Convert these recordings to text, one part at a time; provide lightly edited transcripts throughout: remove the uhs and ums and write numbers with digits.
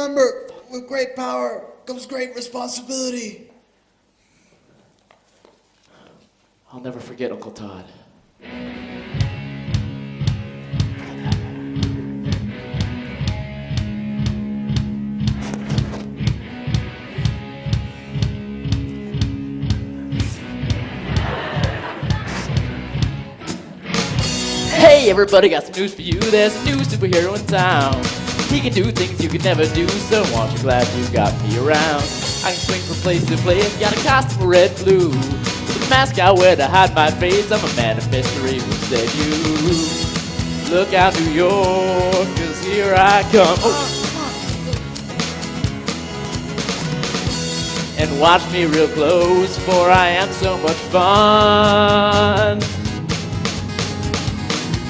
remember, with great power comes great responsibility. I'll never forget Uncle Todd. Hey everybody, got some news for you. There's a new superhero in town. He can do things you could never do, so aren't you glad you got me around? I can swing from place to place, got a costume of red blue. With a mask I wear to hide my face, I'm a man of mystery who said you. Look out New York, cause here I come. Oh. And watch me real close, for I am so much fun.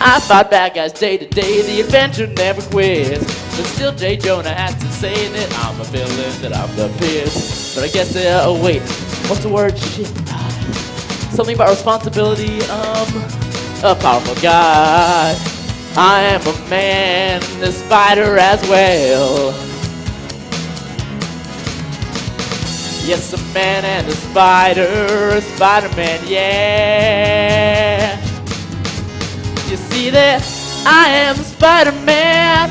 I fight bad guys day to day, the adventure never quits. But still J. Jonah has to say that I'm a villain, that I'm the piss. But I guess, oh wait, what's the word? Shit. Something about responsibility, a powerful guy. I am a man, a spider as well. Yes, a man and a Spider-Man, yeah. You see that? I am Spider-Man.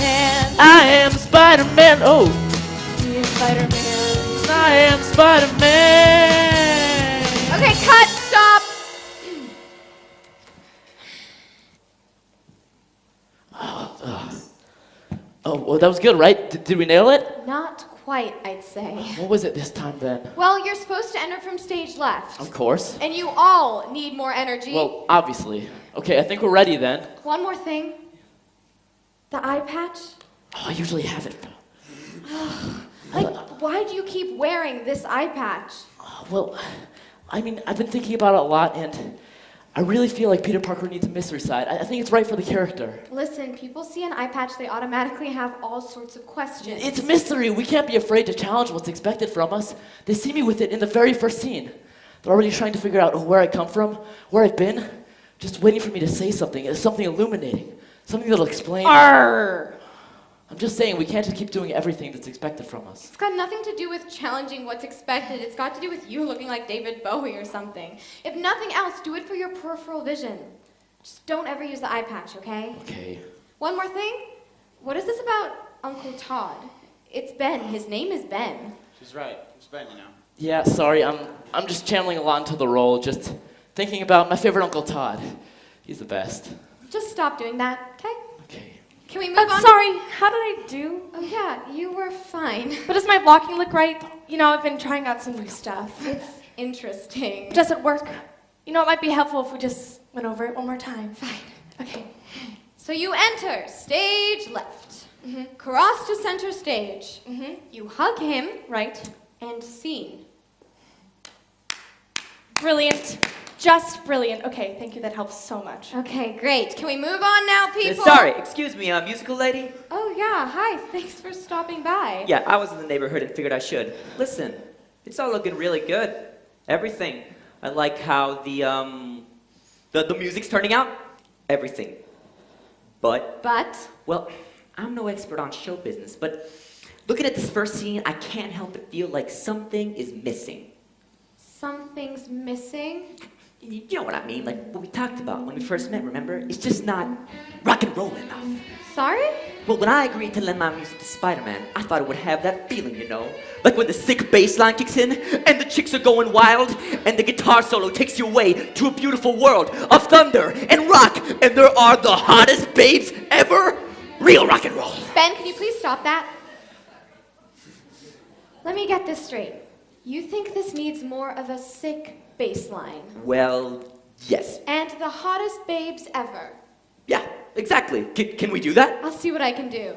And I am Spider-Man. Oh. He is Spider-Man. I am Spider-Man. Okay, cut, stop. Oh, well, that was good, right? Did we nail it? Not quite, I'd say. What was it this time then? Well, you're supposed to enter from stage left. Of course. And you all need more energy. Well, obviously. Okay, I think we're ready then. One more thing. The eye patch. Oh, I usually have it. Like, why do you keep wearing this eye patch? Well, I mean, I've been thinking about it a lot, and I really feel like Peter Parker needs a mystery side. I think it's right for the character. Listen, people see an eye patch, they automatically have all sorts of questions. It's mystery. We can't be afraid to challenge what's expected from us. They see me with it in the very first scene. They're already trying to figure out where I come from, where I've been, just waiting for me to say something, something illuminating, something that'll explain. Arr! I'm just saying, we can't just keep doing everything that's expected from us. It's got nothing to do with challenging what's expected. It's got to do with you looking like David Bowie or something. If nothing else, do it for your peripheral vision. Just don't ever use the eye patch, okay? Okay. One more thing. What is this about Uncle Todd? It's Ben. His name is Ben. She's right. It's Ben, you know. Yeah, sorry, I'm just channeling a lot into the role, just thinking about my favorite Uncle Todd. He's the best. Just stop doing that, okay? Okay. Can we move on? Sorry, how did I do? Oh yeah, you were fine. But does my blocking look right? You know, I've been trying out some new stuff. It's interesting. Does it work? You know, it might be helpful if we just went over it one more time. Fine. Okay. So you enter stage left. Cross to center stage. You hug him, Right. and scene. Brilliant. Just brilliant. Okay, thank you. That helps so much. Okay, great. Can we move on now, people? Sorry, excuse me, musical lady? Oh yeah, hi. Thanks for stopping by. Yeah, I was in the neighborhood and figured I should. Listen, it's all looking really good. Everything. I like how the music's turning out. Everything. But, But well, I'm no expert on show business, but looking at this first scene, I can't help but feel like something is missing. something's missing. You know what I mean, like what we talked about when we first met, remember? It's just not rock and roll enough. Sorry? Well, when I agreed to lend my music to Spider-Man, I thought it would have that feeling, you know? Like when the sick bass line kicks in, and the chicks are going wild, and the guitar solo takes you away to a beautiful world of thunder and rock, and there are the hottest babes ever. Real rock and roll. Ben, can you please stop that? Let me get this straight. You think this needs more of a sick bass line. Well, yes. And the hottest babes ever. Yeah, exactly. Can we do that? I'll see what I can do.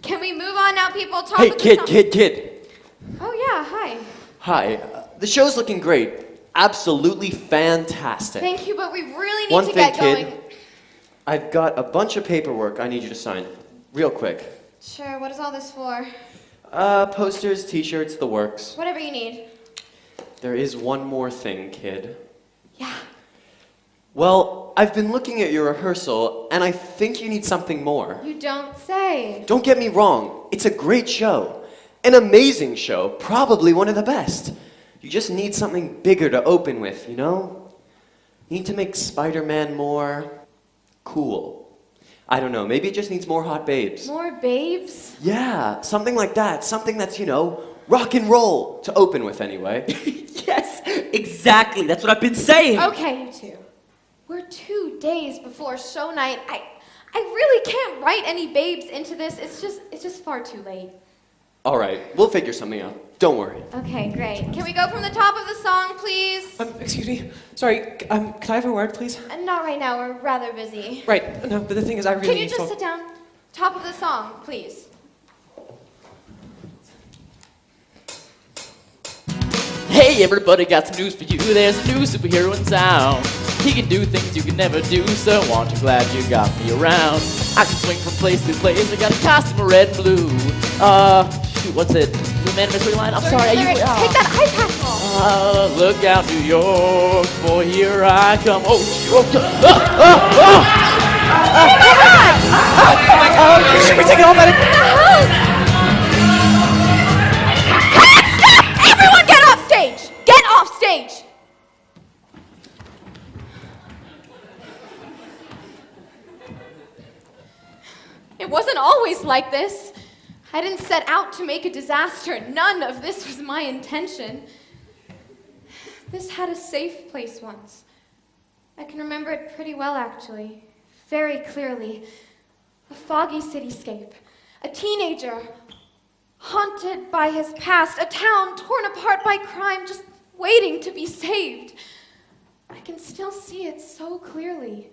Can we move on now, people? Talk Hey, with the kid, song- kid, kid. Oh, yeah, hi. Hi. The show's looking great. Absolutely fantastic. Thank you, but we really need One to thing, get kid. going. I've got a bunch of paperwork I need you to sign. Real quick. Sure, what is all this for? Posters, t-shirts, the works. Whatever you need. There is one more thing, kid. Yeah. Well, Well, I've been looking at your rehearsal, and I think you need something more. You don't say. Don't get me wrong, it's a great show. An amazing show, probably one of the best. You just need something bigger to open with, you know? You need to make Spider-Man more cool. I don't know, maybe it just needs more hot babes. More babes? Yeah, something like that. Something that's, you know, rock and roll to open with anyway. Yes, exactly. That's what I've been saying. Okay, you two. We're 2 days before show night. I really can't write any babes into this. It's just far too late. All right, we'll figure something out. Don't worry. Okay, great. Can we go from the top of the song, please? Excuse me. Sorry, can I have a word, please? Not right now. We're rather busy. Right, no, but the thing is, I really Can you need just to... sit down? Top of the song, please. Hey everybody, got some news for you. There's a new superhero in town. He can do things you can never do, so aren't you glad you got me around? I can swing from place to place. I got a costume of red and blue. Shoot, what's it? The Man Mystery Line? I'm sorry. Lyrics, take that iPad off. Look out, New York, boy, here I come. Oh, Should we take it off at it? Everyone get off stage! Get off stage! It wasn't always like this. I didn't set out to make a disaster. None of this was my intention. This had a safe place once. I can remember it pretty well, actually. Very clearly. A foggy cityscape. A teenager haunted by his past. A town torn apart by crime, just waiting to be saved. I can still see it so clearly.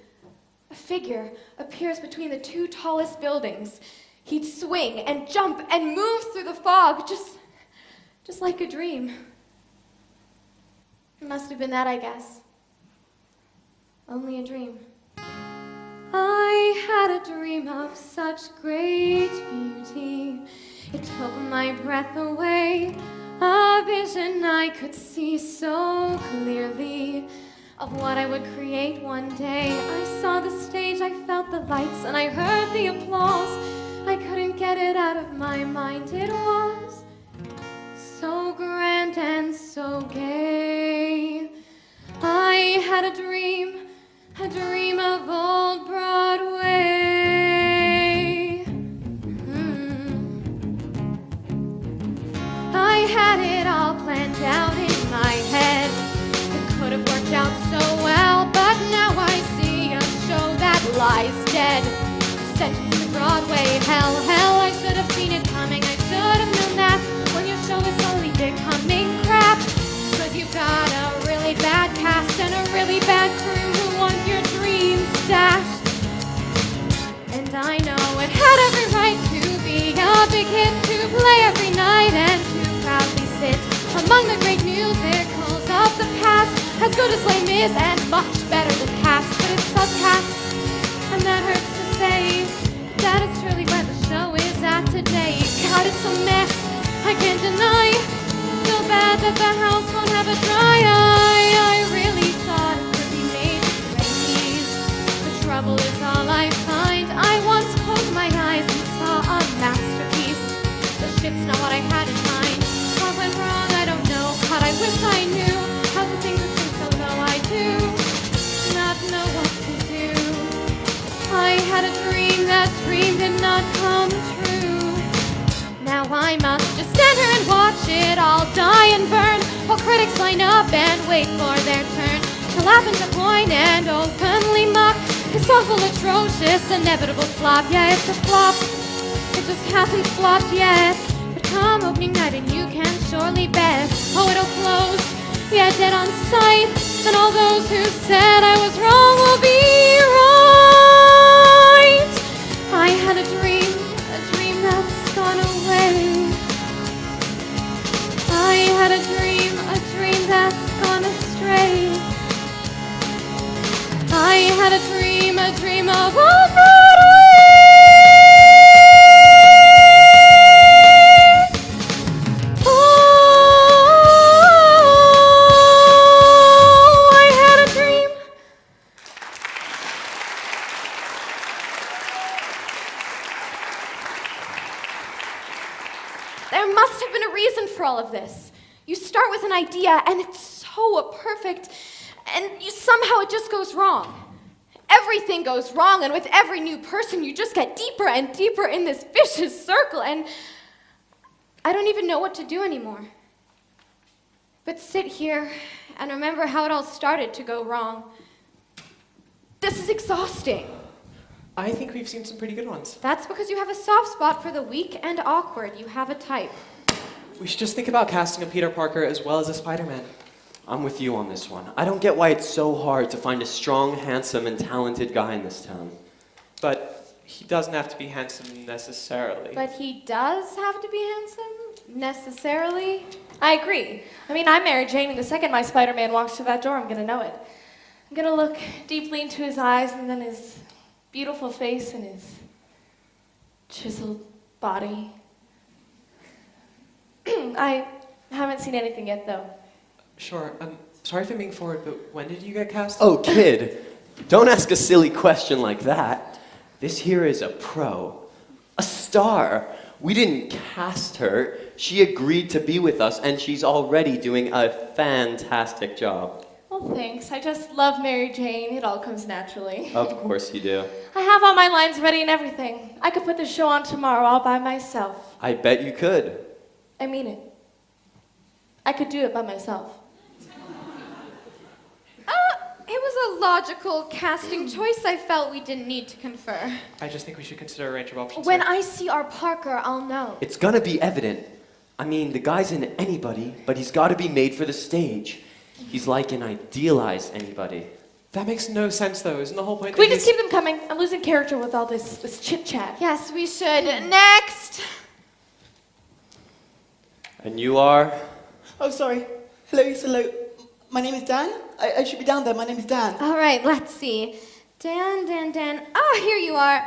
A figure appears between the 2 tallest buildings. He'd swing and jump and move through the fog, just like a dream. It must have been that, I guess. Only a dream. I had a dream of such great beauty. It took my breath away. A vision I could see so clearly of what I would create one day. I saw the stage, I felt the lights, and I heard the applause. I couldn't get it out of my mind. It was so grand and so gay. I had a dream of old Broadway. I had it all planned out in my head. It could have worked out so well, but now I see a show that lies dead. Sentenced to Broadway, hell, I should have seen it coming. I should have known that when your show is slowly becoming crap. Cause you've got a really bad cast and a really bad crew who want your dreams dashed. And I know it had every right to be a big hit, to play every night and to proudly sit among the great musicals of the past. As good as Les Mis and much better than Cats, but it's subcast, and that hurts to say. That is truly where the show is at today. God, it's a mess, I can't deny. So bad that the house won't have a dry eye. I really thought it could be made to raise. The trouble is all I find. I once closed my eyes and saw a masterpiece. The shit's not what I had in mind. What went wrong, I don't know. God, I wish I knew how the things would seem so low. I do not know what to do. I had a dream, that dream did not come true. Now I must just stand here and watch it all die and burn, while critics line up and wait for their turn to laugh and to point and openly mock this awful, atrocious, inevitable flop. Yeah, it's a flop, it just hasn't flopped yet. But come opening night and you can surely bet, oh, it'll close, yeah, dead on sight. And all those who said I was wrong will be right. I had a dream that's gone away. I had a dream that's gone astray. I had a dream of old Broadway. Oh, I had a dream. for all of this. You start with an idea and it's so perfect, and somehow it just goes wrong. Everything goes wrong, and with every new person, you just get deeper and deeper in this vicious circle, and I don't even know what to do anymore. But sit here and remember how it all started to go wrong. This is exhausting. I think we've seen some pretty good ones. That's because you have a soft spot for the weak and awkward. You have a type. We should just think about casting a Peter Parker as well as a Spider-Man. I'm with you on this one. I don't get why it's so hard to find a strong, handsome, and talented guy in this town. But he doesn't have to be handsome necessarily. But he does have to be handsome, necessarily. I agree. I mean, I'm Mary Jane, and the second my Spider-Man walks through that door, I'm gonna know it. I'm gonna look deeply into his eyes, and then his beautiful face and his chiseled body. I haven't seen anything yet, though. Sure, I'm sorry for being forward, but when did you get cast? Oh, kid, don't ask a silly question like that. This here is a pro, a star. We didn't cast her. She agreed to be with us, and she's already doing a fantastic job. Well, thanks. I just love Mary Jane. It all comes naturally. Of course you do. I have all my lines ready and everything. I could put the show on tomorrow all by myself. I bet you could. I mean it. I could do it by myself. It was a logical casting choice. I felt we didn't need to confer. I just think we should consider a range of options. When here. I see our Parker, I'll know. It's gonna be evident. I mean, the guy's in anybody, but he's gotta be made for the stage. He's like an idealized anybody. That makes no sense, though. Isn't the whole point Can we that just keep them coming? I'm losing character with all this chit-chat. Yes, we should. Next! And you are? Oh, sorry. Hello. My name is Dan. I should be down there. My name is Dan. All right, let's see. Dan. Oh, here you are.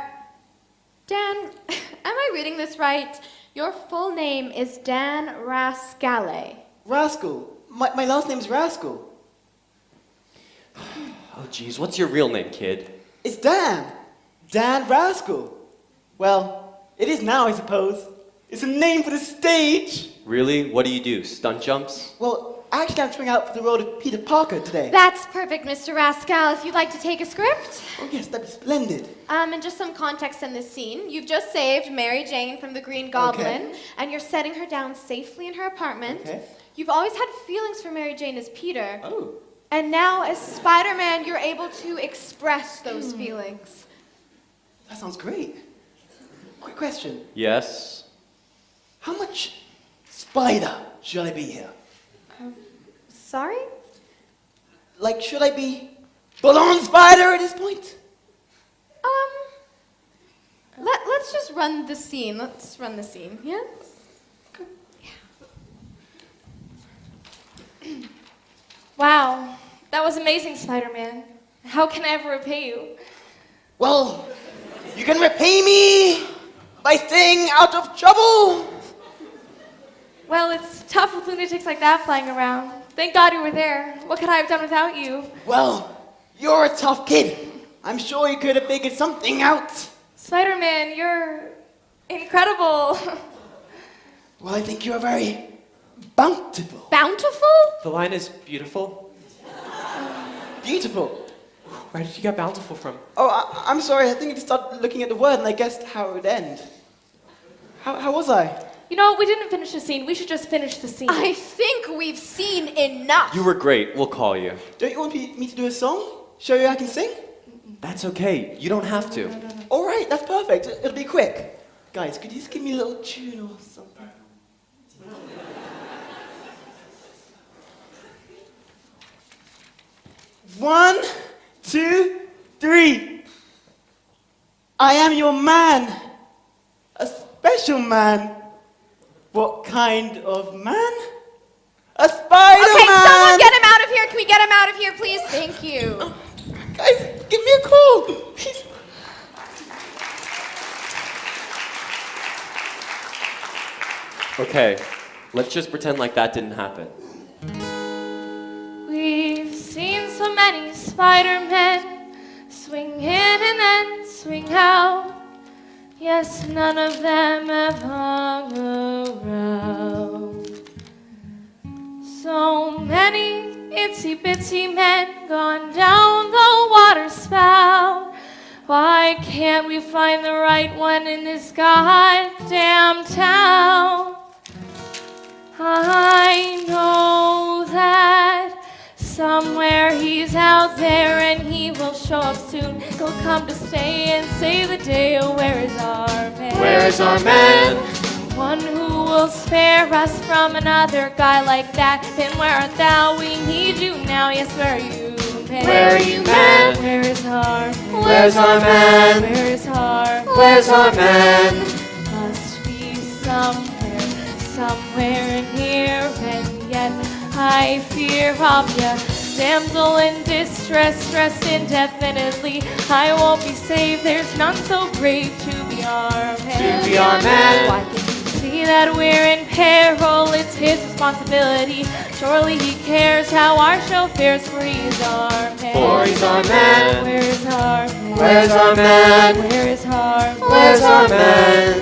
Dan, am I reading this right? Your full name is Dan Rascale. Rascal. My last name is Rascal. Oh, geez, what's your real name, kid? It's Dan. Dan Rascal. Well, it is now, I suppose. It's a name for the stage. Really? What do you do? Stunt jumps? Well, actually, I'm trying out for the role of Peter Parker today. That's perfect, Mr. Rascal. If you'd like to take a script. Oh, yes, that'd be splendid. And just some context in this scene. You've just saved Mary Jane from the Green Goblin, Okay. and you're setting her down safely in her apartment. Okay. You've always had feelings for Mary Jane as Peter. Oh. And now, as Spider-Man, you're able to express those feelings. That sounds great. Quick question. Yes. How much spider should I be here? Sorry? Like, should I be full-on spider at this point? Let's just run the scene. Let's run the scene, yeah? Wow, that was amazing, Spider-Man. How can I ever repay you? Well, you can repay me by staying out of trouble. Well, it's tough with lunatics like that flying around. Thank God you were there. What could I have done without you? Well, you're a tough kid. I'm sure you could have figured something out. Spider-Man, you're incredible. Well, I think you're very bountiful. Bountiful? The line is beautiful. Beautiful. Where did you get bountiful from? Oh, I'm sorry. I think I just started looking at the word and I guessed how it would end. How was I? You know, we didn't finish the scene. We should just finish the scene. I think we've seen enough. You were great. We'll call you. Don't you want me to do a song? Show you I can sing? That's okay. You don't have to. All right, that's perfect. It'll be quick. Guys, could you just give me a little tune or something? One, two, three. I am your man. A special man. What kind of man? A Spider-Man! Okay, someone get him out of here. Can we get him out of here, please? Thank you. Guys, give me a call. Please. Okay, let's just pretend like that didn't happen. We've seen so many Spider-Men swing in and then swing out. Yes, none of them have hung around. So many itsy bitsy men gone down the water spout. Why can't we find the right one in this goddamn town? I know that somewhere he's out there and he will show up soon. He'll come to stay and save the day. Oh, where is our man? Where is our man? One who will spare us from another guy like that. Then where art thou? We need you now. Yes, where are you, man? Where are you, man? Where is our man? Where's our man? Where is our Where's our man? Must be somewhere in here, and yet I fear of ya. Damsel in distress, stressed indefinitely. I won't be saved, there's none so brave to be our man. To be our man. Why can't you see that we're in peril? It's his responsibility. Surely he cares how our show fares, for he's our man. For he's our man. Where is our man? Where's our man? Where is our Where's our man?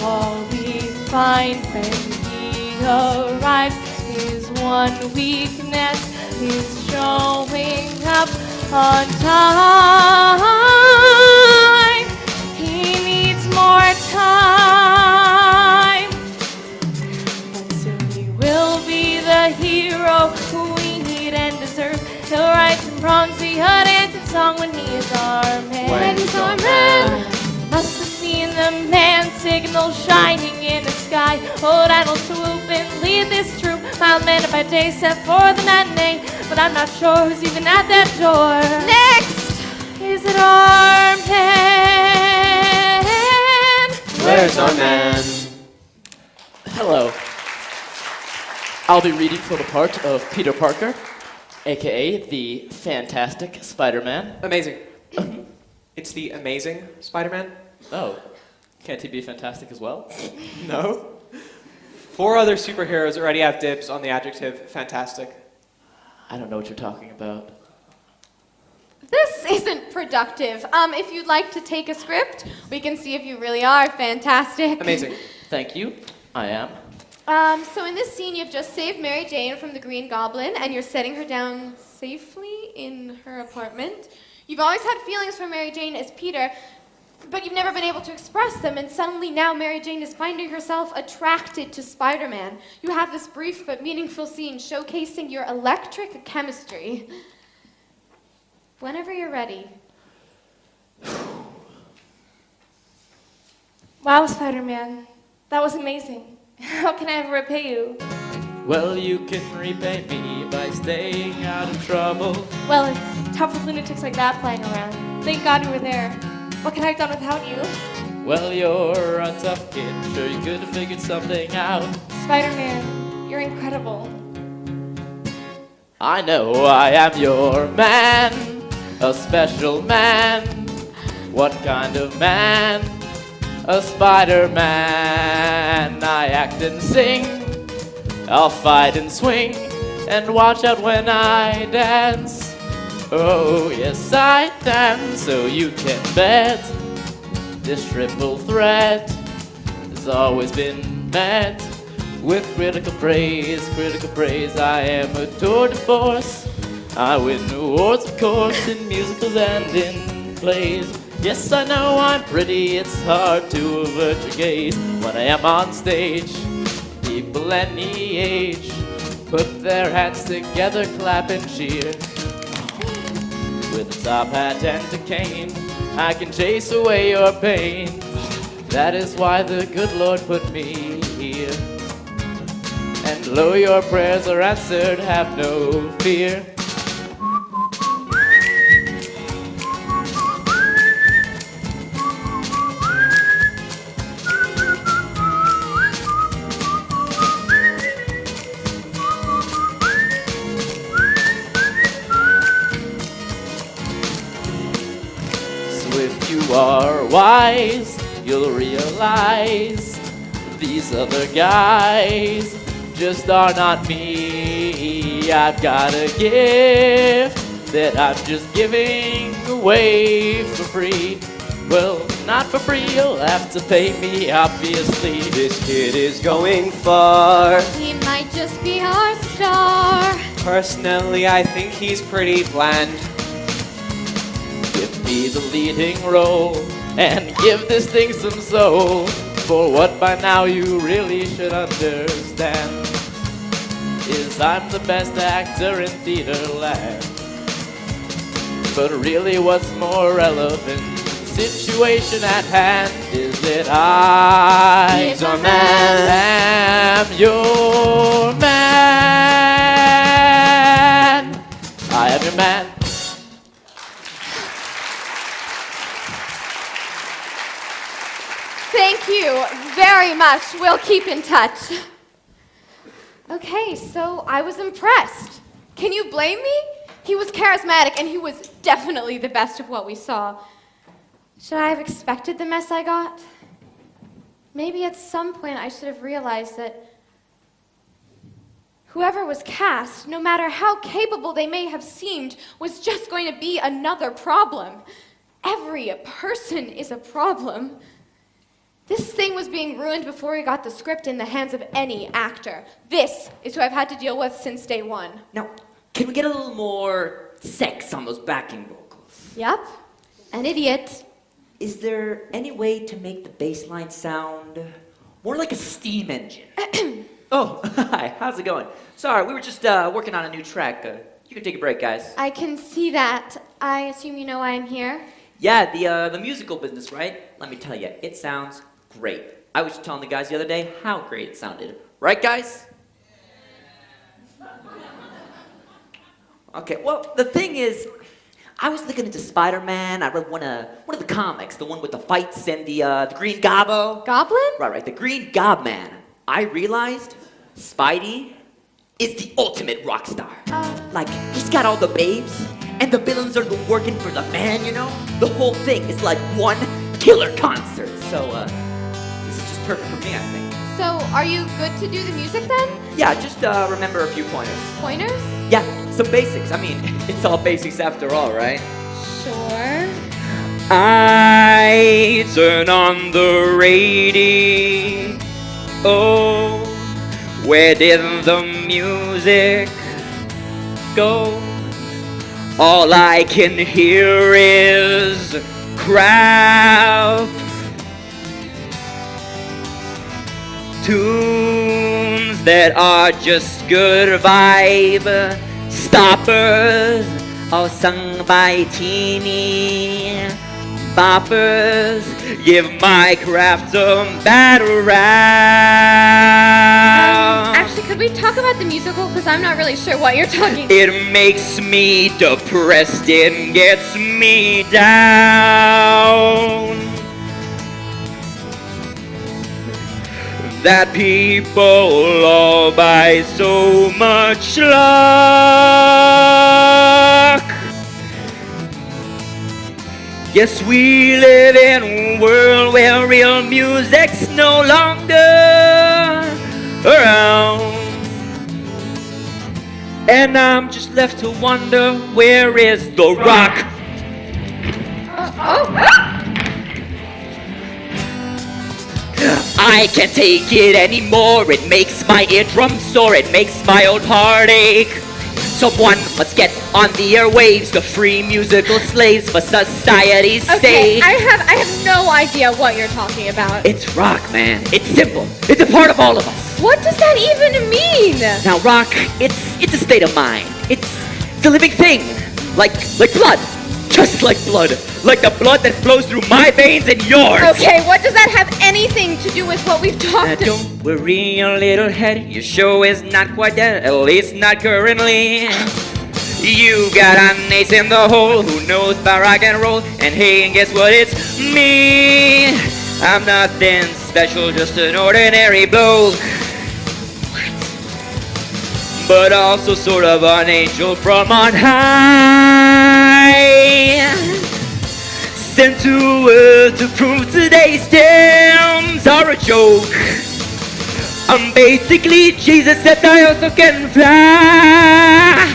All we find when he arrives is one weakness, is showing up on time. He needs more time, but soon he will be the hero who we need and deserve. He'll right some wrongs, be a dancing song when he is our man. When he's our man. Must have seen the man signal shining in the sky. Oh, that'll swoop and lead this troop. Mild men by day set for the matinee, but I'm not sure who's even at that door. Next, is it our man? Where's our man? Hello. I'll be reading for the part of Peter Parker, aka the Fantastic Spider-Man. Amazing. It's the amazing Spider-Man? Oh, can't he be fantastic as well? No. 4 other superheroes already have dibs on the adjective fantastic. I don't know what you're talking about. This isn't productive. If you'd like to take a script, we can see if you really are fantastic. Amazing. Thank you. I am. So in this scene, you've just saved Mary Jane from the Green Goblin, and you're setting her down safely in her apartment. You've always had feelings for Mary Jane as Peter, but you've never been able to express them, and suddenly now Mary Jane is finding herself attracted to Spider-Man. You have this brief but meaningful scene showcasing your electric chemistry. Whenever you're ready. Wow, Spider-Man, that was amazing. How can I ever repay you? Well, you can repay me by staying out of trouble. Well, it's tough with lunatics like that flying around. Thank God you were there. What could I have done without you? Well, you're a tough kid. Sure, you could have figured something out. Spider-Man, you're incredible. I know I am your man, a special man. What kind of man? A Spider-Man. I act and sing, I'll fight and swing, and watch out when I dance. Oh, yes, I dance, so you can bet. This triple threat has always been met with critical praise. Critical praise, I am a tour de force. I win awards, of course, in musicals and in plays. Yes, I know I'm pretty, it's hard to avert your gaze. When I am on stage, people any age put their hands together, clap and cheer. With a top hat and a cane, I can chase away your pain. That is why the good Lord put me here. And lo, your prayers are answered, have no fear. If you are wise, you'll realize these other guys just are not me. I've got a gift that I'm just giving away for free. Well, not for free, you'll have to pay me, obviously. This kid is going far. He might just be our star. Personally, I think he's pretty bland. Give me the leading role and give this thing some soul. For what by now you really should understand is I'm the best actor in theater land. But really what's more relevant, the situation at hand, is that I He's our man. am your man. I am your man. Thank you very much. We'll keep in touch. Okay, so I was impressed. Can you blame me? He was charismatic and he was definitely the best of what we saw. Should I have expected the mess I got? Maybe at some point I should have realized that whoever was cast, no matter how capable they may have seemed, was just going to be another problem. Every person is a problem. This thing was being ruined before we got the script in the hands of any actor. This is who I've had to deal with since day one. Now, can we get a little more sex on those backing vocals? Yep, an idiot. Is there any way to make the bass line sound more like a steam engine? Oh, hi, how's it going? Sorry, we were just working on a new track. You can take a break, guys. I can see that. I assume you know why I'm here. Yeah, the musical business, right? Let me tell you, it sounds great. I was telling the guys the other day how great it sounded. Right, guys? Okay, well, the thing is, I was looking into Spider-Man. I read one of the comics, the one with the fights and the Green Gobbo. Goblin? Right, the Green Gobman. I realized Spidey is the ultimate rock star. Like, he's got all the babes, and the villains are working for the man, you know? The whole thing is like one killer concert. So, this is just perfect for me, I think. So, are you good to do the music then? Yeah, just remember a few pointers. Pointers? Yeah, some basics. I mean, it's all basics after all, right? Sure. I turn on the radio. Oh, where did the music go? All I can hear is crap. Tunes that are just good vibe stoppers, all sung by teeny boppers. Give my craft a bad rap. Actually, could we talk about the musical? Because I'm not really sure what you're talking about. It makes me depressed and gets me down. That people all buy so much luck. Yes, we live in a world where real music's no longer around. And I'm just left to wonder, where is the rock? I can't take it anymore. It makes my eardrums sore. It makes my old heart ache. Someone must get on the airwaves, the free musical slaves for society's Okay, sake. I have no idea what you're talking about. It's rock, man. It's simple. It's a part of all of us. What does that even mean? Now, rock, it's a state of mind. It's a living thing, like blood, just like blood the blood that flows through my veins and yours. Okay, what does that have anything to do with what we've talked about? Don't worry, your little head. Your show is not quite dead, at least not currently. You got an ace in the hole who knows about rock and roll. And hey, and guess what? It's me. I'm nothing special, just an ordinary bloke. But also sort of an angel from on high, sent to earth to prove today's stems are a joke. I'm basically Jesus, that I also can fly.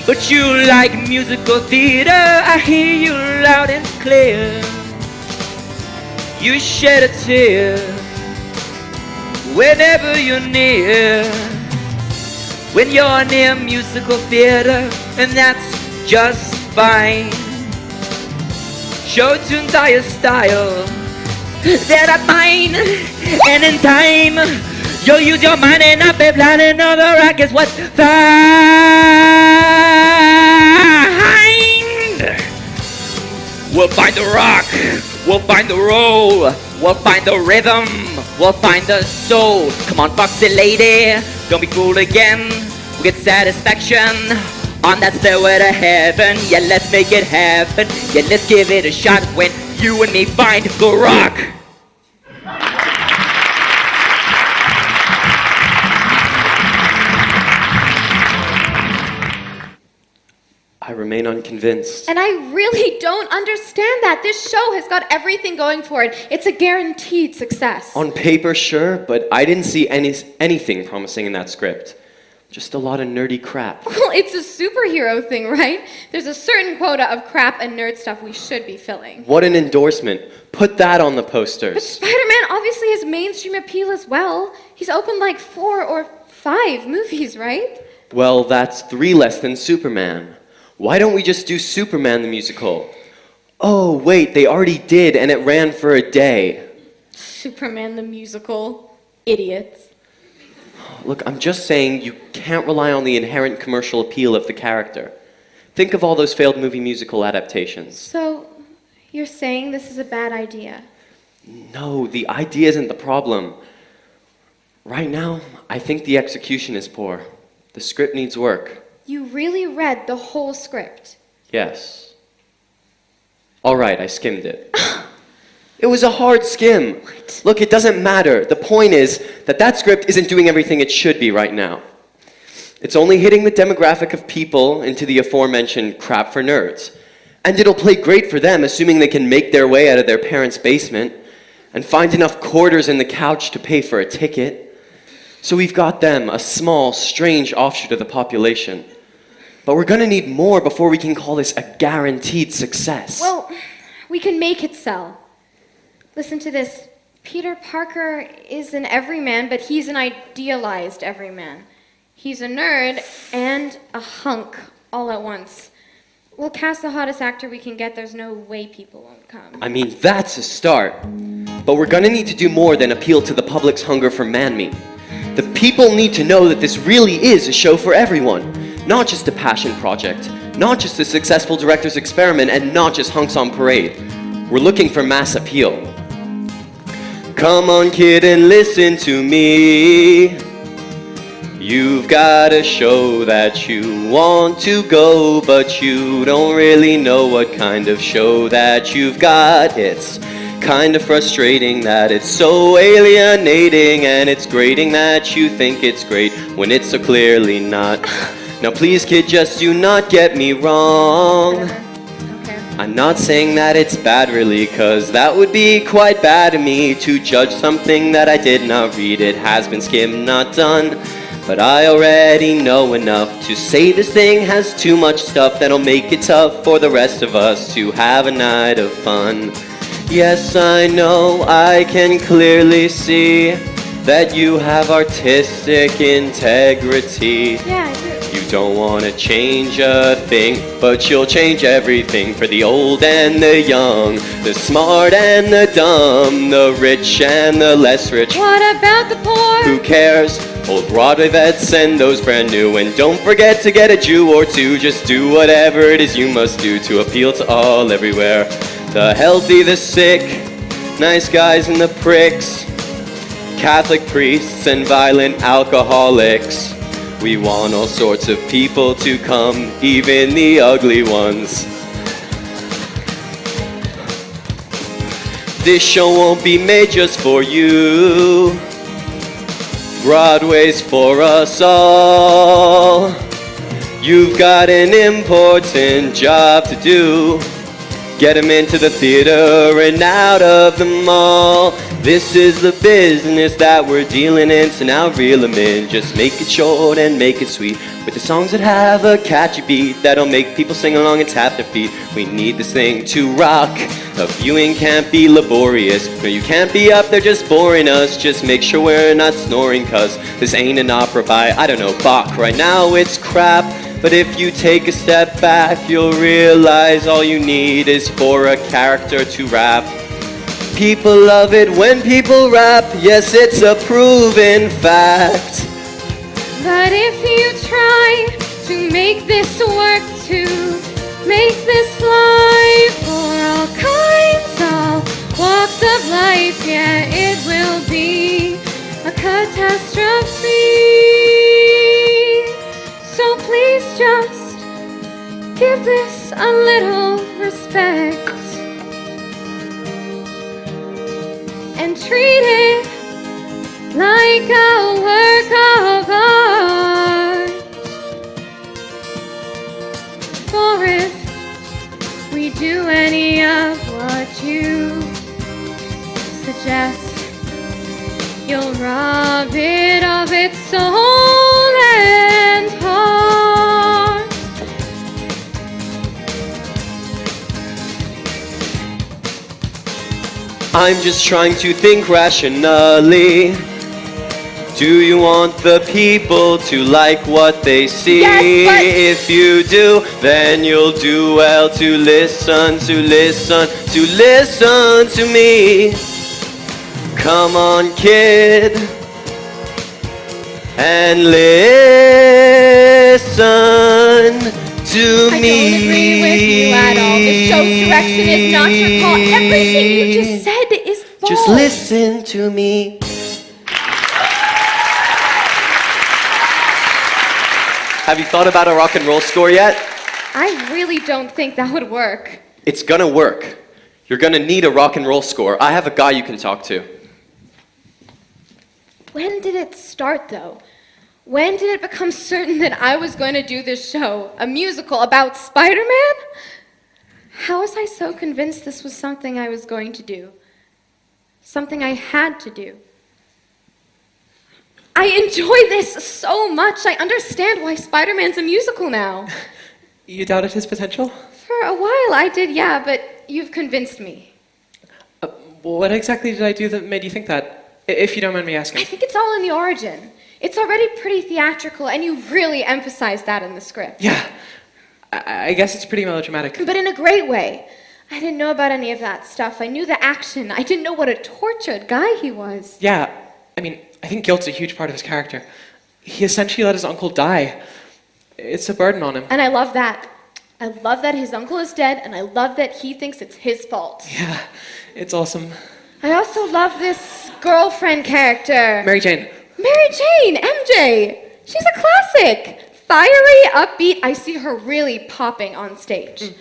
But you like musical theater, I hear you loud and clear. You shed a tear whenever you're near. When you're near musical theater, and that's just fine. Show tunes are your style, they're not mine. And in time, you'll use your mind and not be blind. And know the rock is what's find. We'll find the rock, we'll find the roll, we'll find the rhythm, we'll find the soul. Come on, foxy lady, don't be fooled again. We'll get satisfaction on that stairway to heaven. Yeah, let's make it happen. Yeah, let's give it a shot when you and me find the rock. I remain unconvinced. And I really don't understand that. This show has got everything going for it. It's a guaranteed success. On paper, sure, but I didn't see anything promising in that script. Just a lot of nerdy crap. Well, it's a superhero thing, right? There's a certain quota of crap and nerd stuff we should be filling. What an endorsement. Put that on the But posters. Spider-Man obviously has mainstream appeal as well. He's opened like 4 or 5 movies, right? Well, that's 3 less than Superman. Why don't we just do Superman the musical? Oh, wait, they already did, and it ran for a day. Superman the musical. Idiots. Look, I'm just saying you can't rely on the inherent commercial appeal of the character. Think of all those failed movie musical adaptations. So, you're saying this is a bad idea? No, the idea isn't the problem. Right now, I think the execution is poor. The script needs work. You really read the whole script? Yes. All right, I skimmed it. It was a hard skim. What? Look, it doesn't matter. The point is that that script isn't doing everything it should be right now. It's only hitting the demographic of people into the aforementioned crap for nerds. And it'll play great for them, assuming they can make their way out of their parents' basement and find enough quarters in the couch to pay for a ticket. So we've got them, a small, strange offshoot of the population. But we're gonna need more before we can call this a guaranteed success. Well, we can make it sell. Listen to this. Peter Parker is an everyman, but he's an idealized everyman. He's a nerd and a hunk all at once. We'll cast the hottest actor we can get. There's no way people won't come. I mean, that's a start. But we're gonna need to do more than appeal to the public's hunger for man-meat. The people need to know that this really is a show for everyone. Not just a passion project, not just a successful director's experiment, and not just hunks on parade. We're looking for mass appeal. Come on, kid, and listen to me. You've got a show that you want to go, but you don't really know what kind of show that you've got. It's kind of frustrating that it's so alienating, and it's grating that you think it's great when it's so clearly not. Now please, kid, just do not get me wrong. Okay. I'm not saying that it's bad really, cause that would be quite bad of me to judge something that I did not read. It has been skimmed, not done. But I already know enough to say this thing has too much stuff that'll make it tough for the rest of us to have a night of fun. Yes, I know, I can clearly see that you have artistic integrity. Yeah, I do. You don't want to change a thing, but you'll change everything for the old and the young, the smart and the dumb, the rich and the less rich. What about the poor? Who cares? Old Broadway vets and those brand new. And don't forget to get a Jew or two. Just do whatever it is you must do to appeal to all everywhere. The healthy, the sick, nice guys and the pricks, Catholic priests and violent alcoholics. We want all sorts of people to come, even the ugly ones. This show won't be made just for you. Broadway's for us all. You've got an important job to do. Get 'em into the theater and out of the mall. This is the business that we're dealing in, so now reel 'em in. Just make it short and make it sweet, with the songs that have a catchy beat that'll make people sing along and tap their feet. We need this thing to rock. A viewing can't be laborious. No, you can't be up there just boring us. Just make sure we're not snoring, cause this ain't an opera by, I don't know, Bach. Right now it's crap, but if you take a step back, you'll realize all you need is for a character to rap. People love it when people rap, yes, it's a proven fact. But if you try to make this work, to make this fly for all kinds of walks of life, yeah, it will be a catastrophe. So please just give this a little respect and treat it like a work of art. For if we do any of what you suggest, you'll rob it of its soul and heart. I'm just trying to think rationally. Do you want the people to like what they see? Yes, but- If you do, then you'll do well to listen to me. Come on, kid, and listen to I me. don't agree with you at all. The show's direction is not your call. Everything you just said is false. Just listen to me. Have you thought about a rock and roll score yet? I really don't think that would work. It's gonna work. You're gonna need a rock and roll score. I have a guy you can talk to. When did it start, though? When did it become certain that I was going to do this show, a musical about Spider-Man? How was I so convinced this was something I was going to do? Something I had to do? I enjoy this so much. I understand why Spider-Man's a musical now. You doubted his potential? For a while I did, yeah, but you've convinced me. What exactly did I do that made you think that? If you don't mind me asking. I think it's all in the origin. It's already pretty theatrical, and you really emphasize that in the script. Yeah, I guess it's pretty melodramatic. But in a great way. I didn't know about any of that stuff. I knew the action. I didn't know what a tortured guy he was. Yeah, I mean, I think guilt's a huge part of his character. He essentially let his uncle die. It's a burden on him. And I love that. I love that his uncle is dead, and I love that he thinks it's his fault. Yeah, it's awesome. I also love this girlfriend character. Mary Jane. Mary Jane, MJ. She's a classic. Fiery, upbeat. I see her really popping on stage.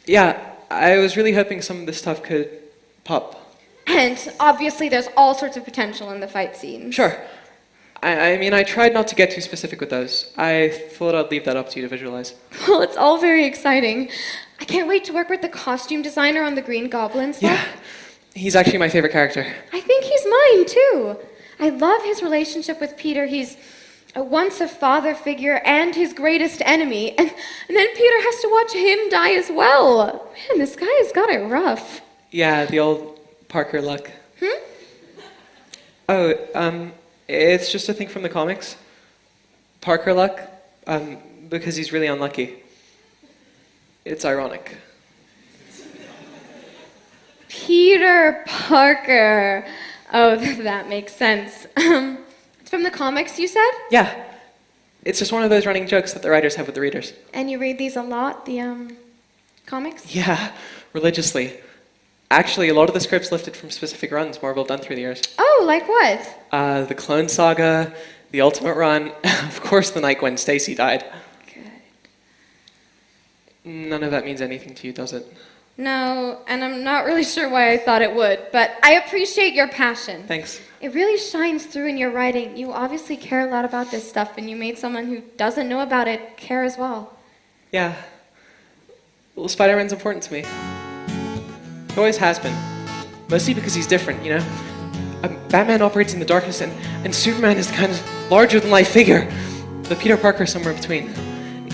Yeah, I was really hoping some of this stuff could pop. And obviously there's all sorts of potential in the fight scenes. Sure. I mean, I tried not to get too specific with those. I thought I'd leave that up to you to visualize. Well, it's all very exciting. I can't wait to work with the costume designer on the Green Goblin stuff. Yeah, he's actually my favorite character. I think he's mine, too. I love his relationship with Peter. He's once a father figure and his greatest enemy. And then Peter has to watch him die as well. Man, this guy has got it rough. Yeah, the old Parker luck. Oh, it's just a thing from the comics. Parker luck, because he's really unlucky. It's ironic. Peter Parker. Oh, that makes sense. It's from the comics, you said? Yeah, it's just one of those running jokes that the writers have with the readers. And you read these a lot, the comics? Yeah, religiously. Actually, a lot of the scripts lifted from specific runs Marvel done through the years. Oh, like what? The Clone Saga, the Ultimate Run, of course the night Gwen Stacy died. Good. None of that means anything to you, does it? No, and I'm not really sure why I thought it would, but I appreciate your passion. Thanks. It really shines through in your writing. You obviously care a lot about this stuff, and you made someone who doesn't know about it care as well. Yeah. Well, Spider-Man's important to me. He always has been. Mostly because he's different, you know? Batman operates in the darkness, and Superman is the kind of larger-than-life figure. But Peter Parker is somewhere in between.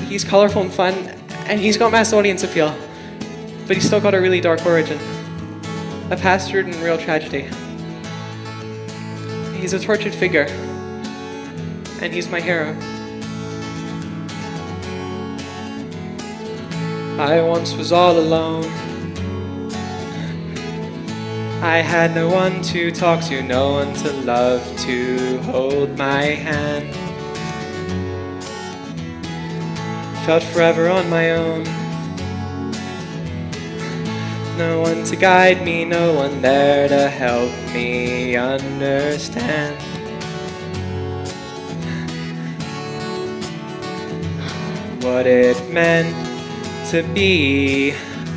He's colorful and fun, and he's got mass audience appeal. But he's still got a really dark origin. A past rooted in real tragedy. He's a tortured figure. And he's my hero. I once was all alone. I had no one to talk to, no one to love, to hold my hand. Felt forever on my own. No one to guide me, no one there to help me understand. What it meant to be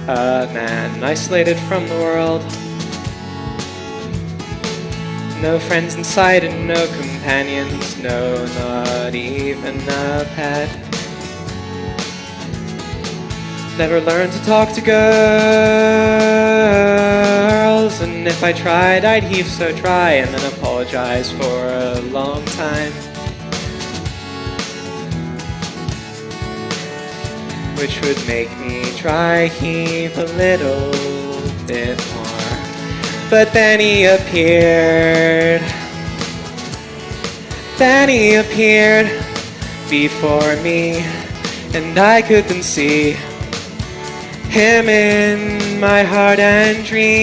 a man, isolated from the world. No friends in sight and no companions, no, not even a pet. Never learned to talk to girls, and if I tried, I'd heave so dry and then apologize for a long time. Which would make me try heave a little bit more. But then he appeared. Then he appeared before me, and I could then see him in my heart and dreams.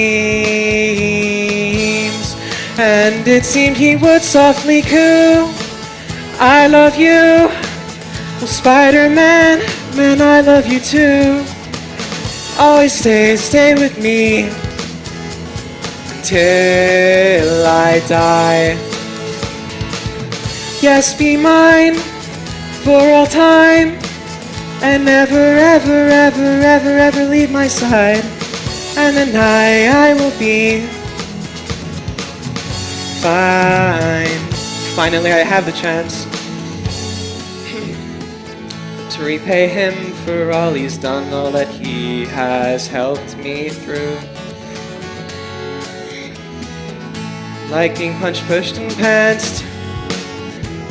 And it seemed he would softly coo, I love you. Well, Spider-Man, man, I love you too. Always stay with me till I die. Yes, be mine for all time, and never, ever, ever, ever, ever leave my side. And then I will be fine. Finally, I have the chance to repay him for all he's done, all that he has helped me through. Like being punched, pushed, and pantsed.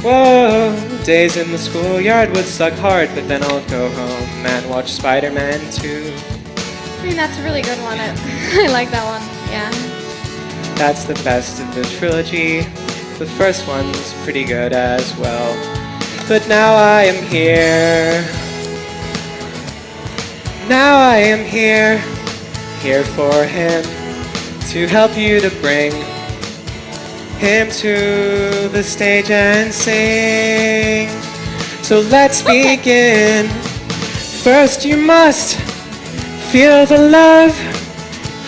Whoa, days in the schoolyard would suck hard, but then I'll go home and watch Spider-Man 2. I mean, that's a really good one. I like that one, yeah. That's the best of the trilogy. The first one's pretty good as well. But now I am here. Now I am here for him, to help you to bring him to the stage and sing. So let's begin. First you must feel the love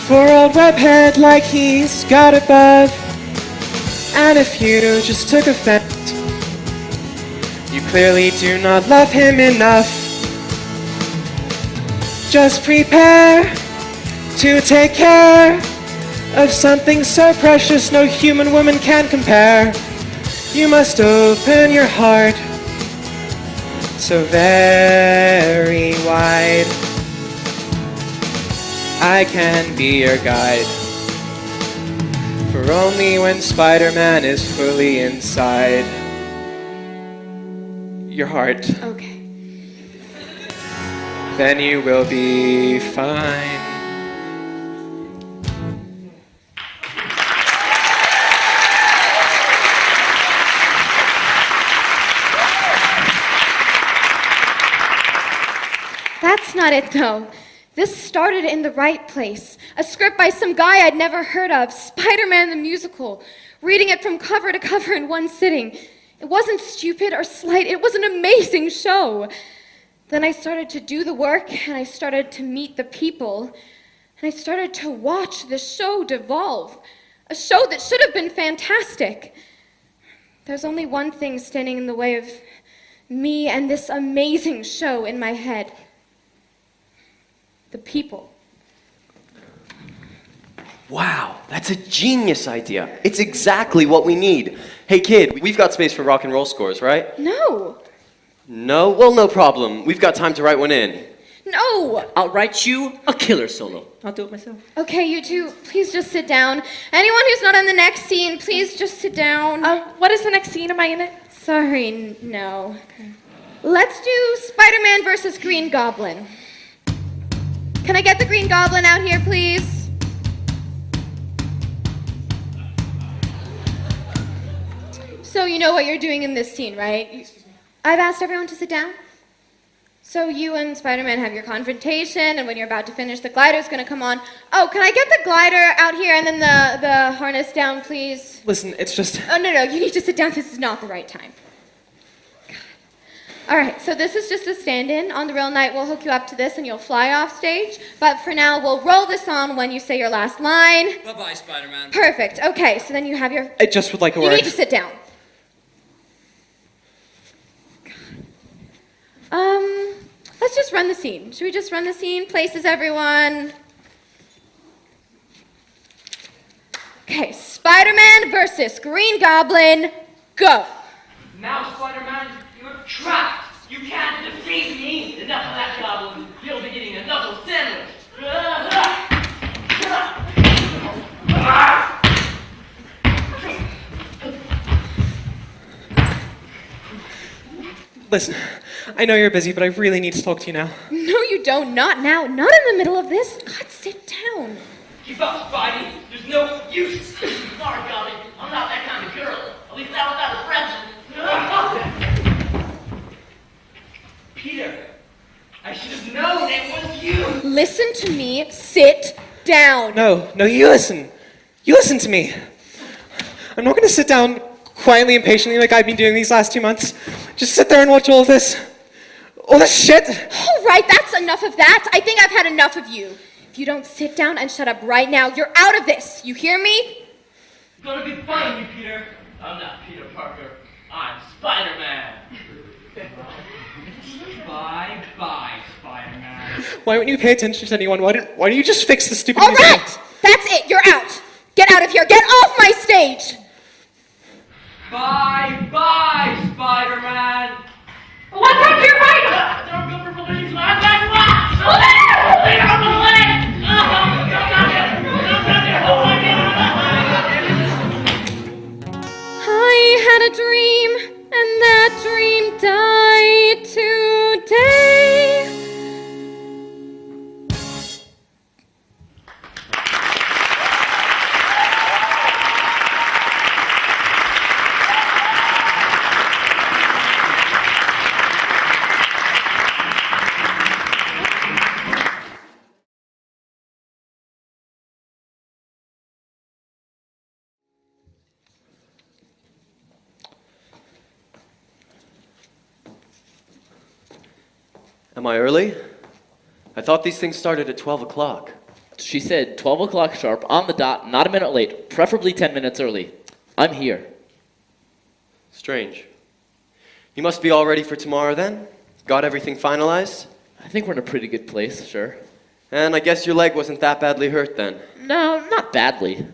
for old Webhead like he's got above. And if you just took offense, you clearly do not love him enough. Just prepare to take care of something so precious no human woman can compare. You must open your heart so very wide. I can be your guide, for only when Spider-Man is fully inside your heart, Okay. then you will be fine. That's not it, though. This started in the right place. A script by some guy I'd never heard of, Spider-Man the Musical, reading it from cover to cover in one sitting. It wasn't stupid or slight. It was an amazing show. Then I started to do the work, and I started to meet the people, and I started to watch the show devolve. A show that should have been fantastic. There's only one thing standing in the way of me and this amazing show in my head. The people. Wow, that's a genius idea. It's exactly what we need. Hey kid, we've got space for rock and roll scores, right? No. No? Well, no problem. We've got time to write one in. No! I'll write you a killer solo. I'll do it myself. Okay, you two, please just sit down. Anyone who's not in the next scene, please just sit down. What is the next scene? Am I in it? Sorry, no. Let's do Spider-Man versus Green Goblin. Can I get the Green Goblin out here, please? So you know what you're doing in this scene, right? I've asked everyone to sit down. So you and Spider-Man have your confrontation, and when you're about to finish, the glider's gonna come on. Oh, can I get the glider out here and then the harness down, please? Listen, it's just. Oh, no, you need to sit down. This is not the right time. God. All right, so this is just a stand-in. On the real night, we'll hook you up to this and you'll fly off stage. But for now, we'll roll this on when you say your last line. Bye-bye, Spider-Man. Perfect. Okay, so then you have your... I just would like a You word. need to sit down. Let's just run the scene. Should we just run the scene? Places everyone. Okay, Spider-Man versus Green Goblin, go. Now, Spider-Man, you're trapped. You can't defeat me. Enough of that goblin. You'll be getting a knuckle sandwich. Listen, I know you're busy, but I really need to talk to you now. No, you don't. Not now. Not in the middle of this. God, sit down. Keep up, Spidey. There's no use. Sorry, Goblin. I'm not that kind of girl. At least not without a present. Peter, I should have known it was you. Listen to me. Sit down. No, you listen. You listen to me. I'm not going to sit down quietly and patiently like I've been doing these last 2 months. Just sit there and watch all of this. All this shit. All right, that's enough of that. I think I've had enough of you. If you don't sit down and shut up right now, you're out of this. You hear me? It's gonna be fun, you Peter. I'm not Peter Parker. I'm Spider-Man. Bye-bye, Spider-Man. Why won't you pay attention to anyone? Why don't you just fix the stupid All music? right, that's it. You're out. Get out of here. Get off my stage. Bye-bye, Spider-Man. What's up your right? Don't go for police. That's what. I had a dream, and that dream died today. Am I early? I thought these things started at 12 o'clock. She said 12 o'clock sharp, on the dot, not a minute late, preferably 10 minutes early. I'm here. Strange. You must be all ready for tomorrow then? Got everything finalized? I think we're in a pretty good place, sure. And I guess your leg wasn't that badly hurt then. No, not badly.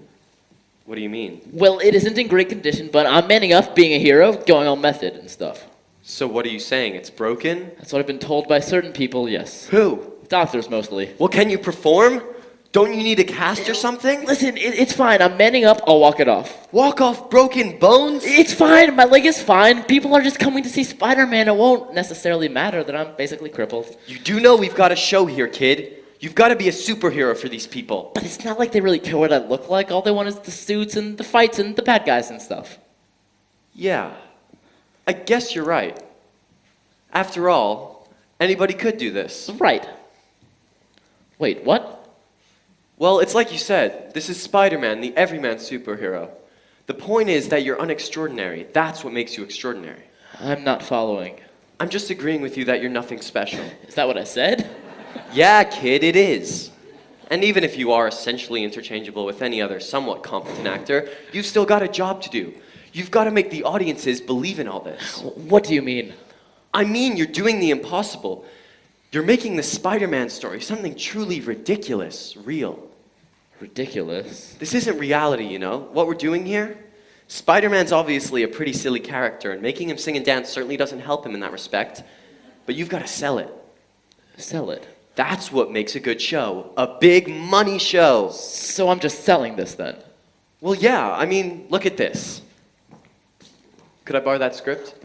What do you mean? Well, it isn't in great condition, but I'm manning up, being a hero, going all method and stuff. So what are you saying? It's broken? That's what I've been told by certain people, yes. Who? Doctors, mostly. Well, can you perform? Don't you need a cast or something? Listen, it's fine. I'm manning up. I'll walk it off. Walk off broken bones? It's fine. My leg is fine. People are just coming to see Spider-Man. It won't necessarily matter that I'm basically crippled. You do know we've got a show here, kid. You've got to be a superhero for these people. But it's not like they really care what I look like. All they want is the suits and the fights and the bad guys and stuff. Yeah, I guess you're right. After all, anybody could do this. Right. Wait, what? Well, it's like you said, this is Spider-Man, the everyman superhero. The point is that you're unextraordinary. That's what makes you extraordinary. I'm not following. I'm just agreeing with you that you're nothing special. Is that what I said? Yeah, kid, it is. And even if you are essentially interchangeable with any other somewhat competent actor, you've still got a job to do. You've got to make the audiences believe in all this. What do you mean? I mean, you're doing the impossible. You're making the Spider-Man story something truly ridiculous, real. Ridiculous. This isn't reality, you know? What we're doing here? Spider-Man's obviously a pretty silly character, and making him sing and dance certainly doesn't help him in that respect. But you've got to sell it. Sell it. That's what makes a good show. A big money show. So I'm just selling this then. Well, yeah, I mean, look at this. Could I borrow that script?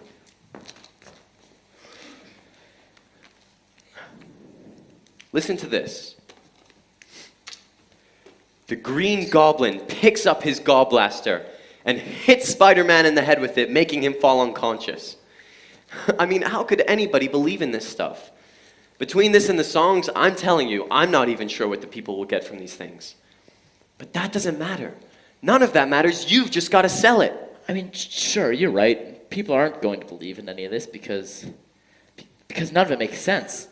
Listen to this. The Green Goblin picks up his gallblaster and hits Spider-Man in the head with it, making him fall unconscious. I mean, how could anybody believe in this stuff? Between this and the songs, I'm telling you, I'm not even sure what the people will get from these things. But that doesn't matter. None of that matters. You've just got to sell it. I mean, sure, you're right. People aren't going to believe in any of this because none of it makes sense.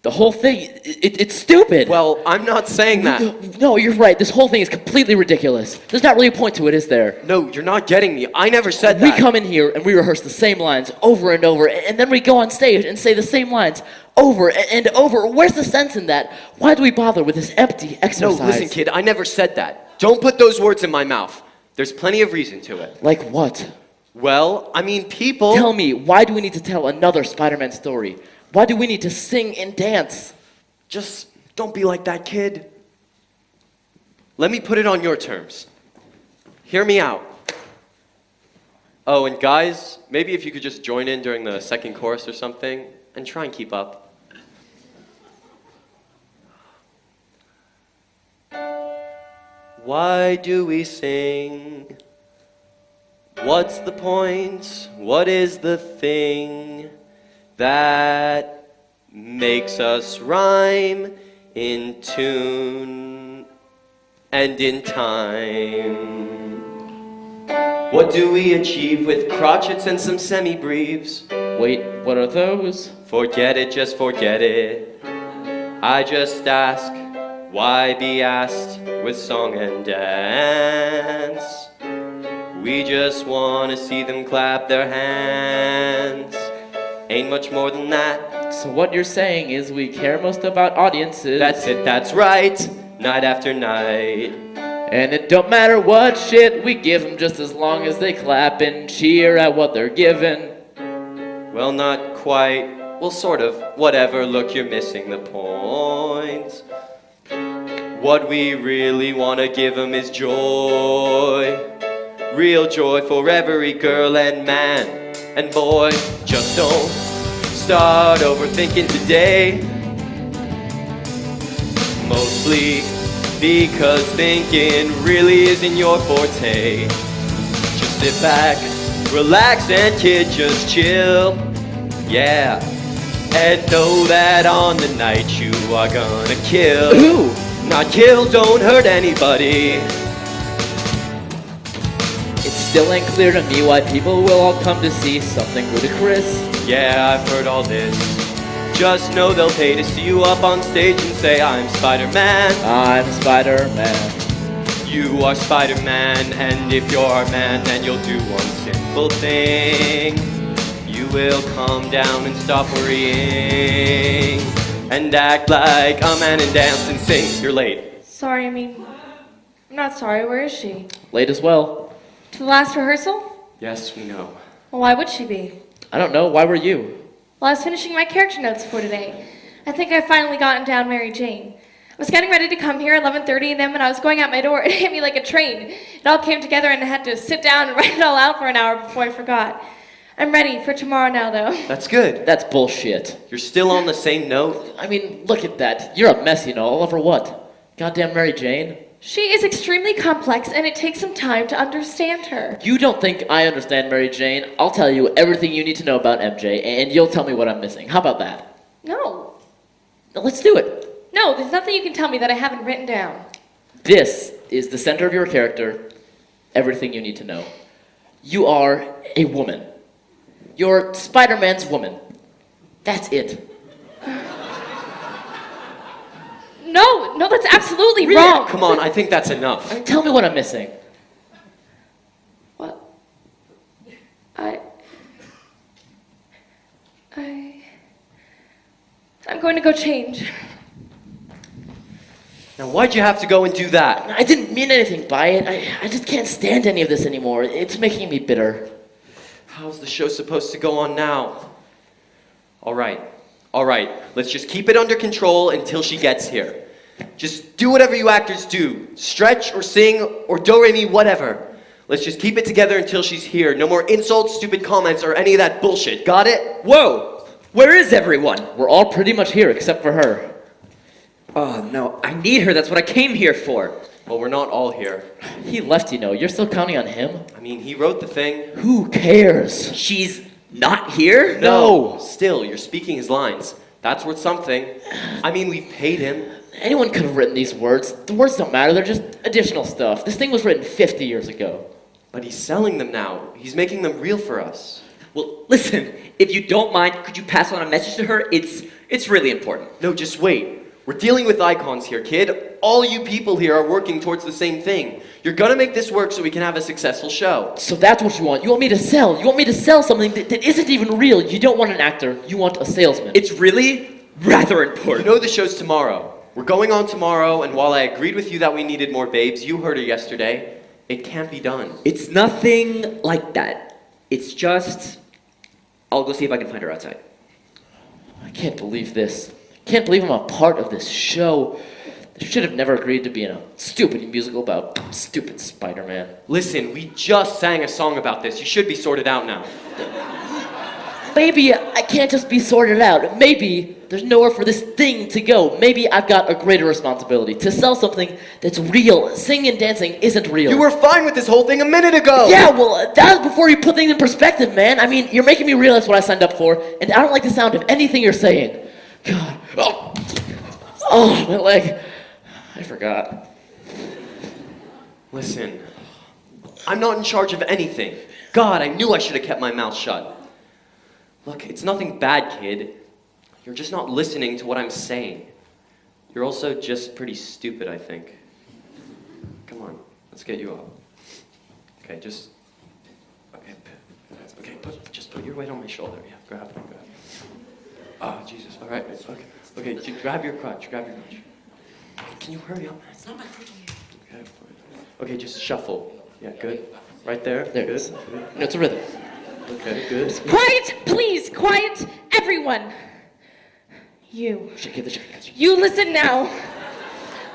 The whole thing, it's stupid. Well, I'm not saying that. No, you're right. This whole thing is completely ridiculous. There's not really a point to it, is there? No, you're not getting me. I never said We that. come in here and we rehearse the same lines over and over, and then we go on stage and say the same lines over and over. Where's the sense in that? Why do we bother with this empty exercise? No, listen, kid, I never said that. Don't put those words in my mouth. There's plenty of reason to it. Like what? Well, I mean, people... Tell me, why do we need to tell another Spider-Man story? Why do we need to sing and dance? Just don't be like that, kid. Let me put it on your terms. Hear me out. Oh, and guys, maybe if you could just join in during the second chorus or something, and try and keep up. Why do we sing? What's the point? What is the thing that makes us rhyme in tune and in time? What do we achieve with crotchets and some semi-breves? Wait, what are those? Forget it, just forget it. I just ask, why be asked with song and dance? We just wanna see them clap their hands. Ain't much more than that. So what you're saying is we care most about audiences. That's it, that's right. Night after night. And it don't matter what shit we give them, just as long as they clap and cheer at what they're given. Well, not quite. Well, sort of. Whatever, look, you're missing the point. What we really want to give them is joy. Real joy for every girl and man and boy. Just don't start overthinking today. Mostly because thinking really isn't your forte. Just sit back, relax, and kid, just chill. Yeah. And know that on the night you are gonna kill. Ooh. Not kill, don't hurt anybody. It still ain't clear to me why people will all come to see something ludicrous. Yeah, I've heard all this. Just know they'll pay to see you up on stage and say, I'm Spider-Man. I'm Spider-Man. You are Spider-Man, and if you're a man, then you'll do one simple thing. You will calm down and stop worrying, and act like a man and dance and sing. You're late. Sorry, I'm not sorry. Where is she? Late as well. To the last rehearsal? Yes, we know. Well, why would she be? I don't know, why were you? Well, I was finishing my character notes for today. I think I finally gotten down Mary Jane. I was getting ready to come here at 11:30, and then when I was going out my door, it hit me like a train. It all came together, and I had to sit down and write it all out for an hour before I forgot. I'm ready for tomorrow now, though. That's good. That's bullshit. You're still on the same note? I mean, look at that. You're a mess, you know, all over what? Goddamn Mary Jane? She is extremely complex, and it takes some time to understand her. You don't think I understand Mary Jane? I'll tell you everything you need to know about MJ, and you'll tell me what I'm missing. How about that? No. Now, let's do it. No, there's nothing you can tell me that I haven't written down. This is the center of your character. Everything you need to know. You are a woman. You're Spider-Man's woman. That's it. No, that's absolutely wrong. Come on, I think that's enough. I mean, tell me what I'm missing. What? I'm going to go change. Now, why'd you have to go and do that? I didn't mean anything by it. I just can't stand any of this anymore. It's making me bitter. How's the show supposed to go on now? All right, All right, let's just keep it under control until she gets here. Just do whatever you actors do. Stretch or sing or do-re-mi, whatever. Let's just keep it together until she's here. No more insults, stupid comments, or any of that bullshit. Got it? Whoa! Where is everyone? We're all pretty much here except for her. Oh no, I need her. That's what I came here for. Well, we're not all here. He left, you know. You're still counting on him? I mean, he wrote the thing. Who cares? She's not here? No. Still, you're speaking his lines. That's worth something. I mean, we've paid him. Anyone could have written these words. The words don't matter. They're just additional stuff. This thing was written 50 years ago. But he's selling them now. He's making them real for us. Well, listen, if you don't mind, could you pass on a message to her? It's really important. No, just wait. We're dealing with icons here, kid. All you people here are working towards the same thing. You're gonna make this work so we can have a successful show. So that's what you want. You want me to sell. You want me to sell something that isn't even real. You don't want an actor. You want a salesman. It's really rather You important. know the show's tomorrow. We're going on tomorrow, and while I agreed with you that we needed more babes, you heard her yesterday. It can't be done. It's nothing like that. It's just... I'll go see if I can find her outside. I can't believe this. I can't believe I'm a part of this show. I should have never agreed to be in a stupid musical about stupid Spider-Man. Listen, we just sang a song about this. You should be sorted out now. Maybe I can't just be sorted out. Maybe there's nowhere for this thing to go. Maybe I've got a greater responsibility to sell something that's real. Singing and dancing isn't real. You were fine with this whole thing a minute ago! Yeah, well, that was before you put things in perspective, man. I mean, you're making me realize what I signed up for, and I don't like the sound of anything you're saying. God. Oh, my leg. I forgot. Listen, I'm not in charge of anything. God, I knew I should have kept my mouth shut. Look, it's nothing bad, kid. You're just not listening to what I'm saying. You're also just pretty stupid, I think. Come on, let's get you up. Okay, just... Okay, just put your weight on my shoulder. Yeah, grab it. Oh, Jesus, all right. Okay, grab your crutch. Can you hurry up? It's not my crutch. Okay, just shuffle. Yeah, good. Right there. There it Good. is. No, it's a rhythm. Okay, good. Quiet, please, quiet, everyone. You listen now.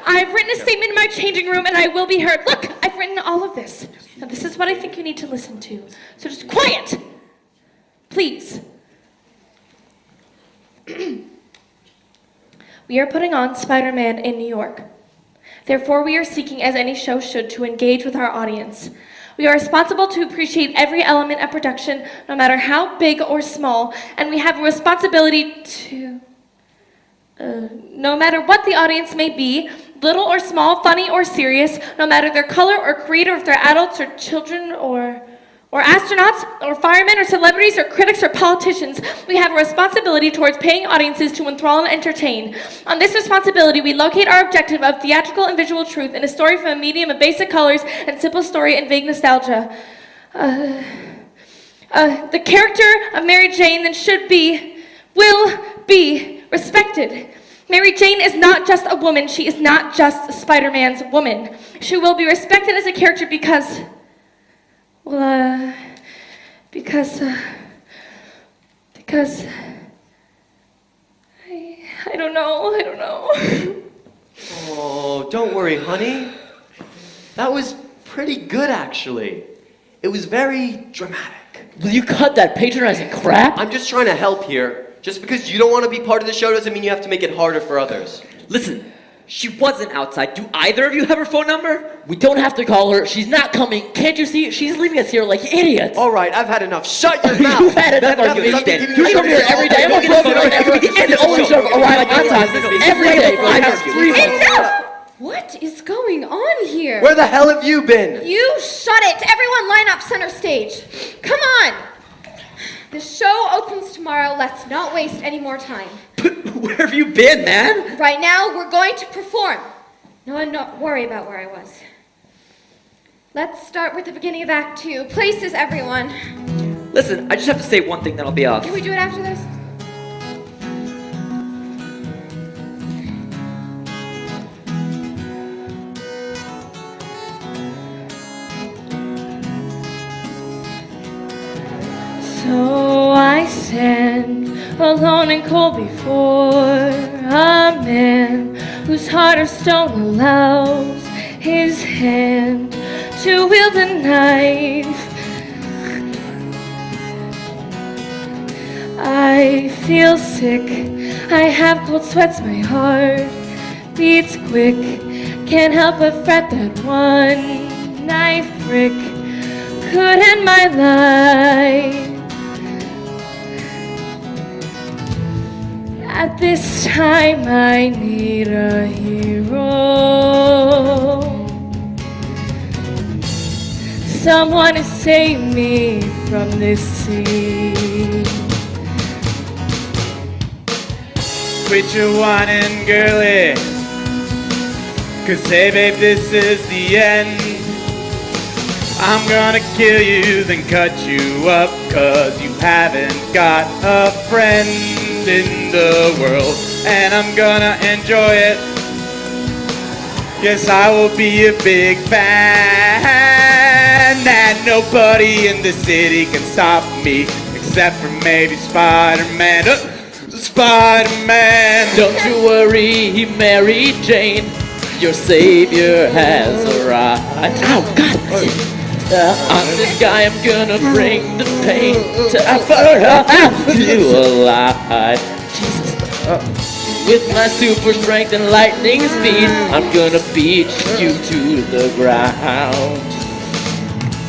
I've written a statement in my changing room and I will be heard. Look, I've written all of this. Now this is what I think you need to listen to. So just quiet, please. We are putting on Spider-Man in New York. Therefore, we are seeking, as any show should, to engage with our audience. We are responsible to appreciate every element of production, no matter how big or small, and we have a responsibility to, no matter what the audience may be, little or small, funny or serious, no matter their color or creed, or if they're adults or children or astronauts or firemen or celebrities or critics or politicians, we have a responsibility towards paying audiences to enthrall and entertain. On this responsibility, we locate our objective of theatrical and visual truth in a story from a medium of basic colors and simple story and vague nostalgia. The character of Mary Jane then will be respected. Mary Jane is not just a woman. She is not just Spider-Man's woman. She will be respected as a character because I don't know. Oh, don't worry, honey. That was pretty good, actually. It was very dramatic. Will you cut that patronizing crap? I'm just trying to help here. Just because you don't want to be part of the show doesn't mean you have to make it harder for others. Listen, she wasn't outside. Do either of you have her phone number? We don't have to call her. She's not coming. Can't you see? She's leaving us here like idiots. All right, I've had enough. Shut your mouth. You've had enough That- arguments. that- that- You come here every day. I'm a broken record ever. And always arriving on time. Every day for the past 3 months. Enough! What is going on here? Where the hell have you been? You shut it! Everyone line up center stage. Come on! The show opens tomorrow. Let's not waste any more time. Where have you been, man? Right now, we're going to perform. No, don't worry about where I was. Let's start with the beginning of Act 2. Places, everyone. Listen, I just have to say one thing, then I'll be off. Can we do it after this? So I stand alone and cold before a man whose heart of stone allows his hand to wield a knife. I feel sick, I have cold sweats, my heart beats quick. Can't help but fret that one knife prick could end my life. At this time I need a hero, someone to save me from this sea. Quit your whining, girlie, 'cause hey babe, this is the end. I'm gonna kill you, then cut you up, 'cause you haven't got a friend in the world, and I'm gonna enjoy it. Yes, I will be a big fan, and nobody in the city can stop me, except for maybe Spider-Man. Spider-Man! Don't you worry, Mary Jane, your savior has arrived. Oh, God! On this guy I'm gonna bring the pain to you alive. Jesus. With my super strength and lightning speed, I'm gonna beat you to the ground.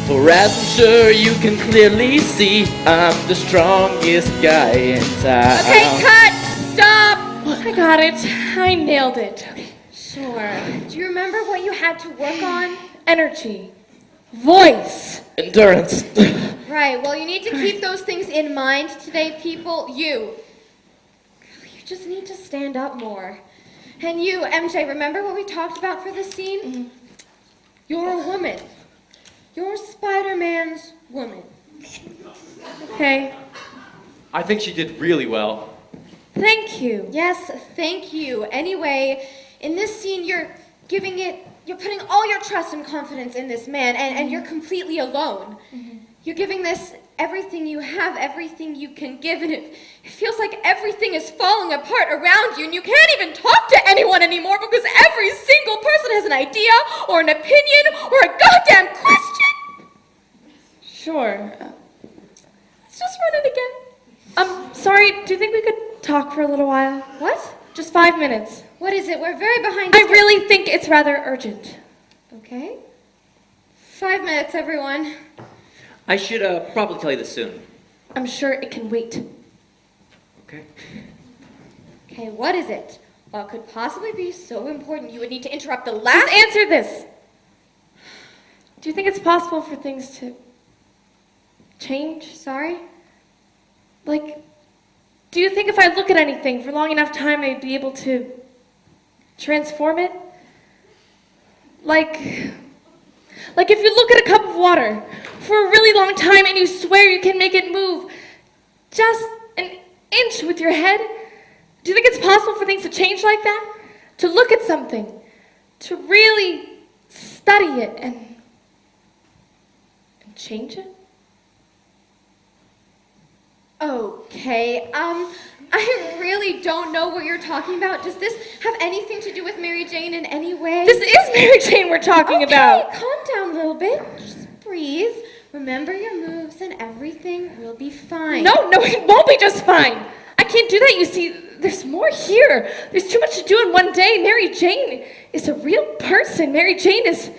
For as I'm sure you can clearly see, I'm the strongest guy in town. Okay, cut! Stop! I got it. I nailed it. Sure. Do you remember what you had to work on? Energy. Voice. Endurance. Right, well, you need to keep those things in mind today, people. You just need to stand up more. And you, MJ, remember what we talked about for this scene? Mm-hmm. You're a woman. You're Spider-Man's woman. Okay. I think she did really well. Thank you. Yes, thank you. Anyway, in this scene, you're putting all your trust and confidence in this man, and you're completely alone. You're giving this everything you have, everything you can give, and it feels like everything is falling apart around you, and you can't even talk to anyone anymore because every single person has an idea or an opinion or a goddamn question. Sure. Let's just run it again. Sorry, do you think we could talk for a little while? What? Just 5 minutes. What is it? We're very behind. I really think it's rather urgent. Okay. 5 minutes, everyone. I should probably tell you this soon. I'm sure it can wait. Okay. Okay, what is it? What could possibly be so important you would need to interrupt the last... Just answer this. Do you think it's possible for things to change? Sorry? Like, do you think if I look at anything for long enough time, I'd be able to transform it? Like if you look at a cup of water for a really long time and you swear you can make it move just an inch with your head, do you think it's possible for things to change like that? To look at something, to really study it and change it? Okay, I really don't know what you're talking about. Does this have anything to do with Mary Jane in any way? This is Mary Jane we're talking about. Okay, calm down a little bit. Just breathe. Remember your moves and everything will be fine. No, it won't be just fine. I can't do that, you see. There's more here. There's too much to do in one day. Mary Jane is a real person. Mary Jane is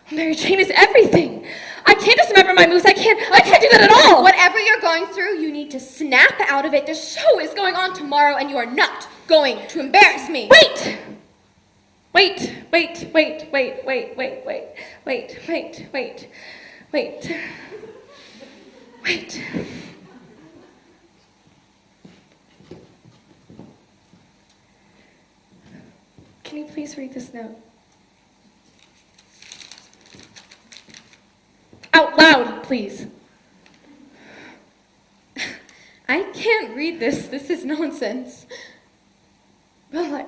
everything. I can't just remember my moves. I can't do that at all. Whatever you're going through, you need to snap out of it. The show is going on tomorrow, and you are not going to embarrass me. Wait. Can you please read this note? Out loud, please. I can't read this. This is nonsense. Well,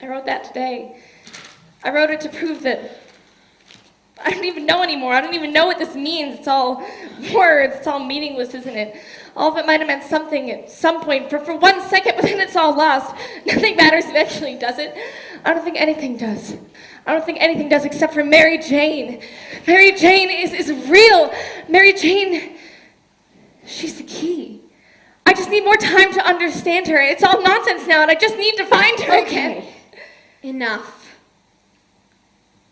I wrote that today. I wrote it to prove that I don't even know anymore. I don't even know what this means. It's all words. It's all meaningless, isn't it? All of it might have meant something at some point for 1 second, but then it's all lost. Nothing matters eventually, does it? I don't think anything does. I don't think anything does except for Mary Jane. Mary Jane is real. Mary Jane, she's the key. I just need more time to understand her. It's all nonsense now, and I just need to find her again. Okay, enough.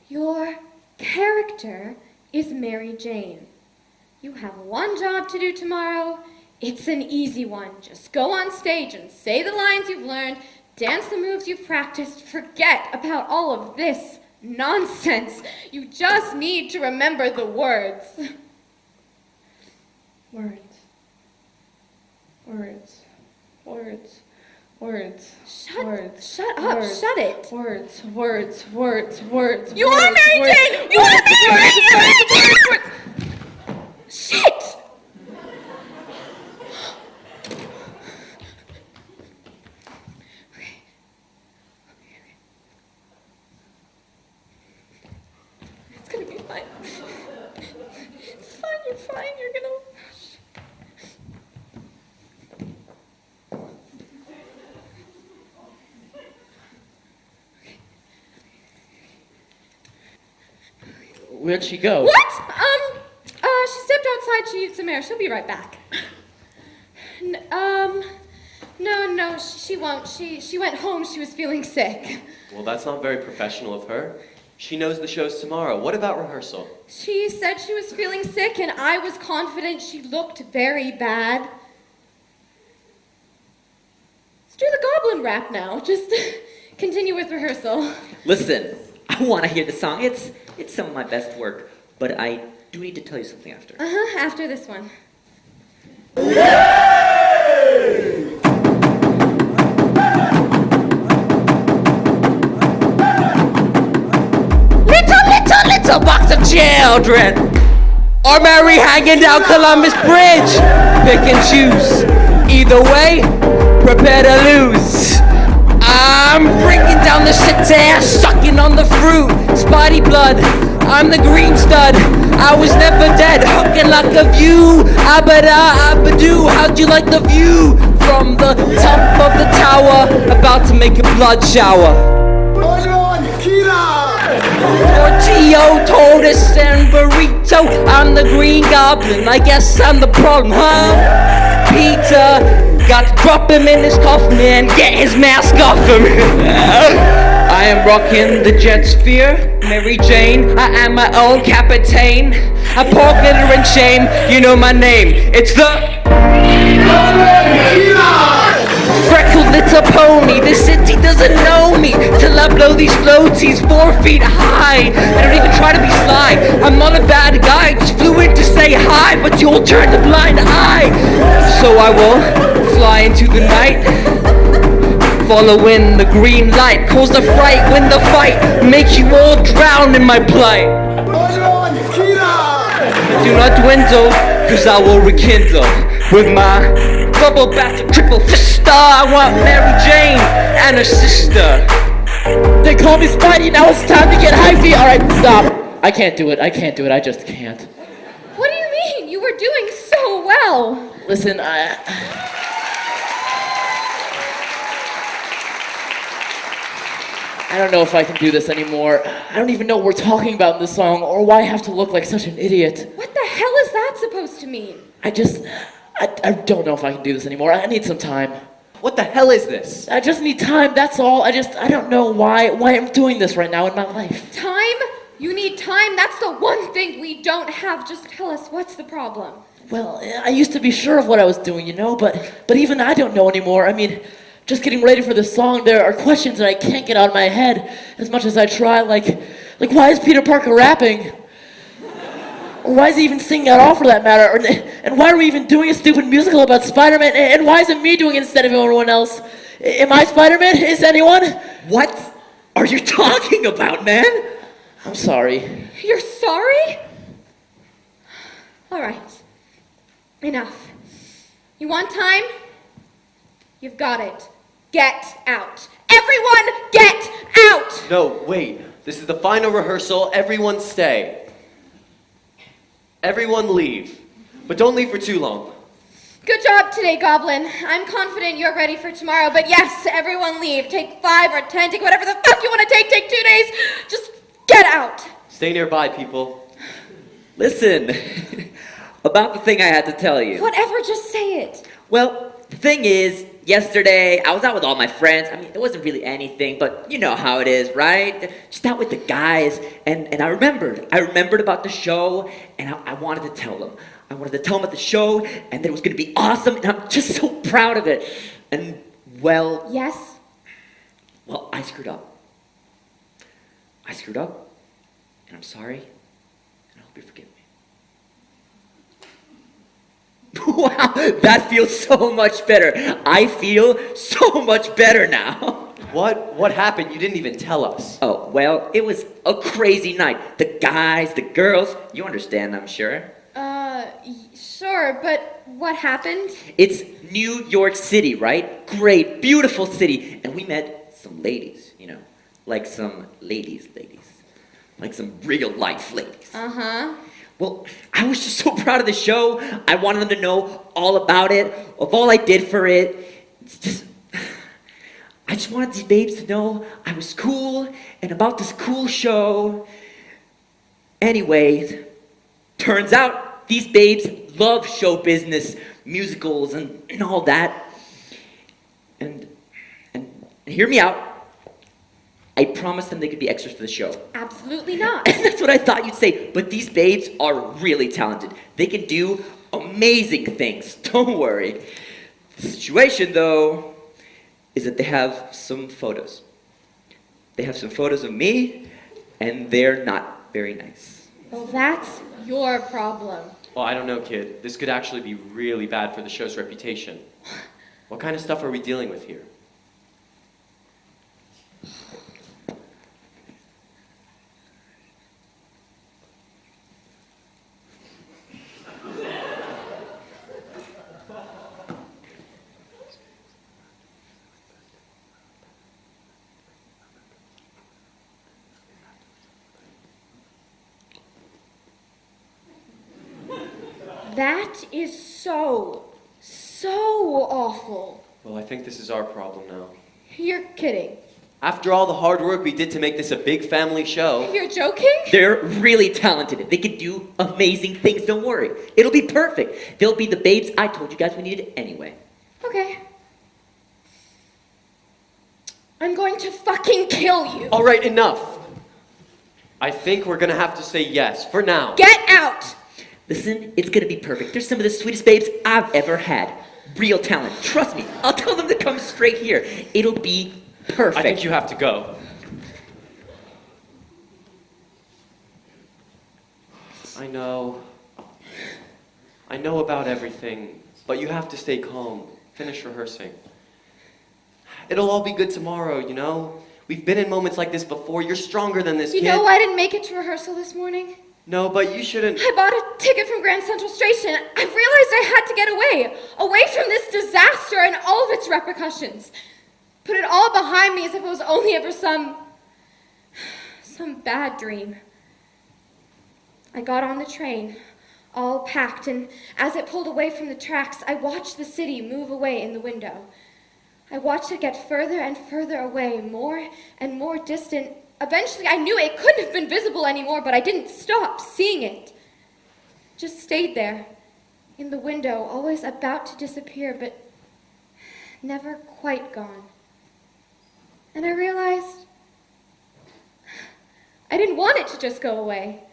Your character is Mary Jane. You have one job to do tomorrow. It's an easy one. Just go on stage and say the lines you've learned, dance the moves you've practiced. Forget about all of this nonsense. You just need to remember the words. Words. Words. Words. Words. Shut up, shut it. Words. Words. Words. Words. You are Mary Jane! You are Mary Jane! Shit! It's gonna be fine. It's fine, you're fine, you're gonna... Where'd she go? What? She stepped outside. She needs some air. She'll be right back. No, she won't. She went home. She was feeling sick. Well, that's not very professional of her. She knows the show's tomorrow. What about rehearsal? She said she was feeling sick, and I was confident she looked very bad. Let's do the goblin rap now. Just continue with rehearsal. Listen, I want to hear the song. It's some of my best work, but I do need to tell you something after. After this one. Little box of children are Mary hanging down Columbus Bridge. Pick and choose. Either way, prepare to lose. I'm breaking down the city, sucking on the fruit. Spidey blood, I'm the green stud. I was never dead, hooking like a view. Abada, abadoo, how'd you like the view? From the top of the tower, about to make a blood shower. Tortillo, tortoise, and burrito. I'm the green goblin, I guess I'm the problem, huh? Peter, got to drop him in his coffin and get his mask off him. I am rocking the jet sphere, Mary Jane. I am my own captain. I pour glitter and shame, you know my name. It's the freckled little pony. The city doesn't know me till I blow these floaties 4 feet high. I don't even try to be sly. I'm not a bad guy, just flew in to say hi, but you'll turn the blind eye. So I will fly into the night, following the green light, cause the fright, win the fight, make you all drown in my plight. Do not dwindle, cause I will rekindle with my double back triple fist star. I want Mary Jane and her sister. They call me Spidey, now it's time to get hyphy. Alright, stop. I can't do it, I just can't. What do you mean? You were doing so well. Listen, I don't know if I can do this anymore. I don't even know what we're talking about in this song, or why I have to look like such an idiot. What the hell is that supposed to mean? I don't know if I can do this anymore. I need some time. What the hell is this? I just need time, that's all. I don't know why I'm doing this right now in my life. Time? You need time? That's the one thing we don't have. Just tell us, what's the problem? Well, I used to be sure of what I was doing, you know, but even I don't know anymore. I mean, just getting ready for this song, there are questions that I can't get out of my head as much as I try, like why is Peter Parker rapping? Or why is he even singing at all, for that matter? And why are we even doing a stupid musical about Spider-Man? And why is it me doing it instead of everyone else? Am I Spider-Man? Is anyone? What are you talking about, man? I'm sorry. You're sorry? All right. Enough. You want time? You've got it. Get out. Everyone, get out! No, wait. This is the final rehearsal. Everyone stay. Everyone leave. But don't leave for too long. Good job today, Goblin. I'm confident you're ready for tomorrow, but yes, everyone leave. Take 5 or 10, take whatever the fuck you want to take. Take 2 days. Just get out. Stay nearby, people. Listen, about the thing I had to tell you. Whatever, just say it. Well, the thing is, yesterday I was out with all my friends. I mean, it wasn't really anything, but you know how it is, right? Just out with the guys, and I remembered about the show, and I wanted to tell them. I wanted to tell them about the show, and that it was going to be awesome, and I'm just so proud of it. And, well, Yes? I screwed up. I screwed up, and I'm sorry, and I hope you forgive me. Wow, that feels so much better. I feel so much better now. What happened? You didn't even tell us. Oh, well, it was a crazy night. The guys, the girls, you understand, I'm sure. Sure, but what happened? It's New York City, right? Great, beautiful city. And we met some ladies, you know, like some ladies. Like some real life ladies. Uh-huh. Well, I was just so proud of the show. I wanted them to know all about it, of all I did for it. I just wanted these babes to know I was cool and about this cool show. Anyways, turns out these babes love show business, musicals, and all that. And hear me out. I promised them they could be extras for the show. Absolutely not. That's what I thought you'd say. But these babes are really talented. They can do amazing things. Don't worry. The situation, though, is that they have some photos. They have some photos of me, and they're not very nice. Well, that's your problem. Well, I don't know, kid. This could actually be really bad for the show's reputation. What kind of stuff are we dealing with here? That is so awful. Well, I think this is our problem now. You're kidding. After all the hard work we did to make this a big family show, You're joking? They're really talented. They can do amazing things. Don't worry. It'll be perfect. They'll be the babes I told you guys we needed anyway. Okay. I'm going to fucking kill you. all right, enough. I think we're gonna have to say yes for now. Get out! Listen, it's gonna be perfect. They're some of the sweetest babes I've ever had. Real talent. Trust me. I'll tell them to come straight here. It'll be perfect. I think you have to go. I know about everything, but you have to stay calm. Finish rehearsing. It'll all be good tomorrow, you know? We've been in moments like this before. You're stronger than this, You kid. know I didn't make it to rehearsal this morning? No, but you shouldn't. I bought a ticket from Grand Central Station. I realized I had to get away from this disaster and all of its repercussions. Put it all behind me as if it was only ever some bad dream. I got on the train, all packed, and as it pulled away from the tracks, I watched the city move away in the window. I watched it get further and further away, more and more distant. Eventually, I knew it couldn't have been visible anymore, but I didn't stop seeing it. Just stayed there, in the window, always about to disappear, but never quite gone. And I realized I didn't want it to just go away.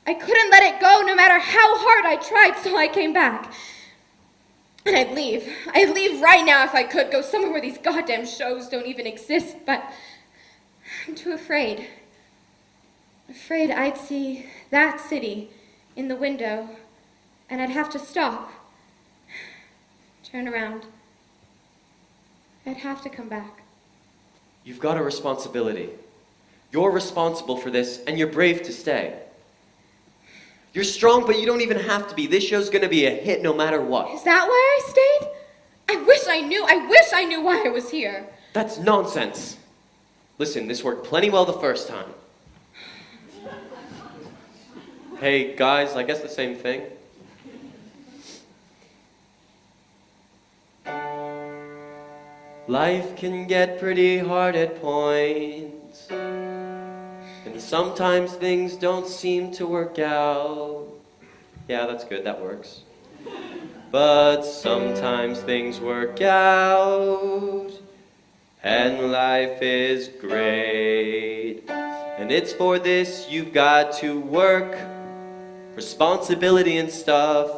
I couldn't let it go no matter how hard I tried, so I came back. And I'd leave. I'd leave right now if I could, go somewhere where these goddamn shows don't even exist, but I'm too afraid. Afraid I'd see that city in the window, and I'd have to stop, turn around. I'd have to come back. You've got a responsibility. You're responsible for this, and you're brave to stay. You're strong, but you don't even have to be. This show's gonna be a hit no matter what. Is that why I stayed? I wish I knew why I was here. That's nonsense. Listen, this worked plenty well the first time. Hey, guys, I guess the same thing. Life can get pretty hard at points, and sometimes things don't seem to work out. Yeah, that's good, that works. But sometimes things work out, and life is great. And it's for this you've got to work, responsibility and stuff,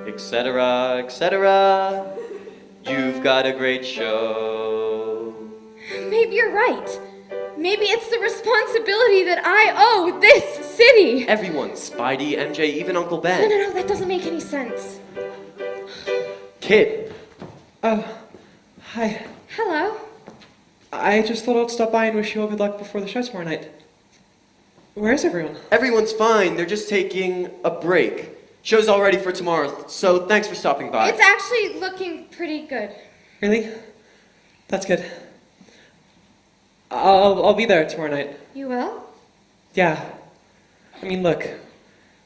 etc., etc. You've got a great show. Maybe you're right. Maybe it's the responsibility that I owe this city. Everyone, Spidey, MJ, even Uncle No, Ben. no, no, that doesn't make any sense. Kid, Oh, hi. Hello. I just thought I'd stop by and wish you all good luck before the show tomorrow night. Where is everyone? everyone's fine. They're just taking a break. Show's all ready for tomorrow, so thanks for stopping by. It's actually looking pretty good. Really? That's good. I'll be there tomorrow night. You will? Yeah. I mean, look,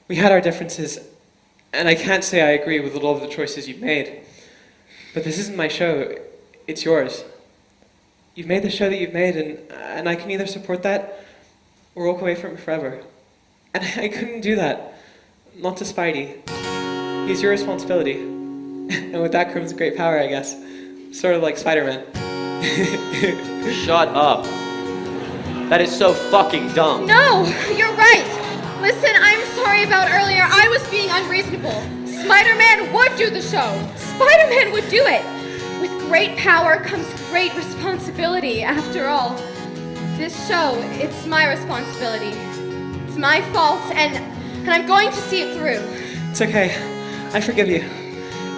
we had our differences, and I can't say I agree with all of the choices you've made. But this isn't my show, it's yours. You've made the show that you've made, and I can either support that or walk away from it forever. And I couldn't do that. Not to Spidey. He's your responsibility. And with that comes great power, I guess. Sort of like Spider-Man. Shut up. That is so fucking dumb. No, you're right. Listen, I'm sorry about earlier. I was being unreasonable. Spider-Man would do the show. Spider-Man would do it. With great power comes great responsibility. After all, this show, it's my responsibility. It's my fault, and I'm going to see it through. It's okay. I forgive you.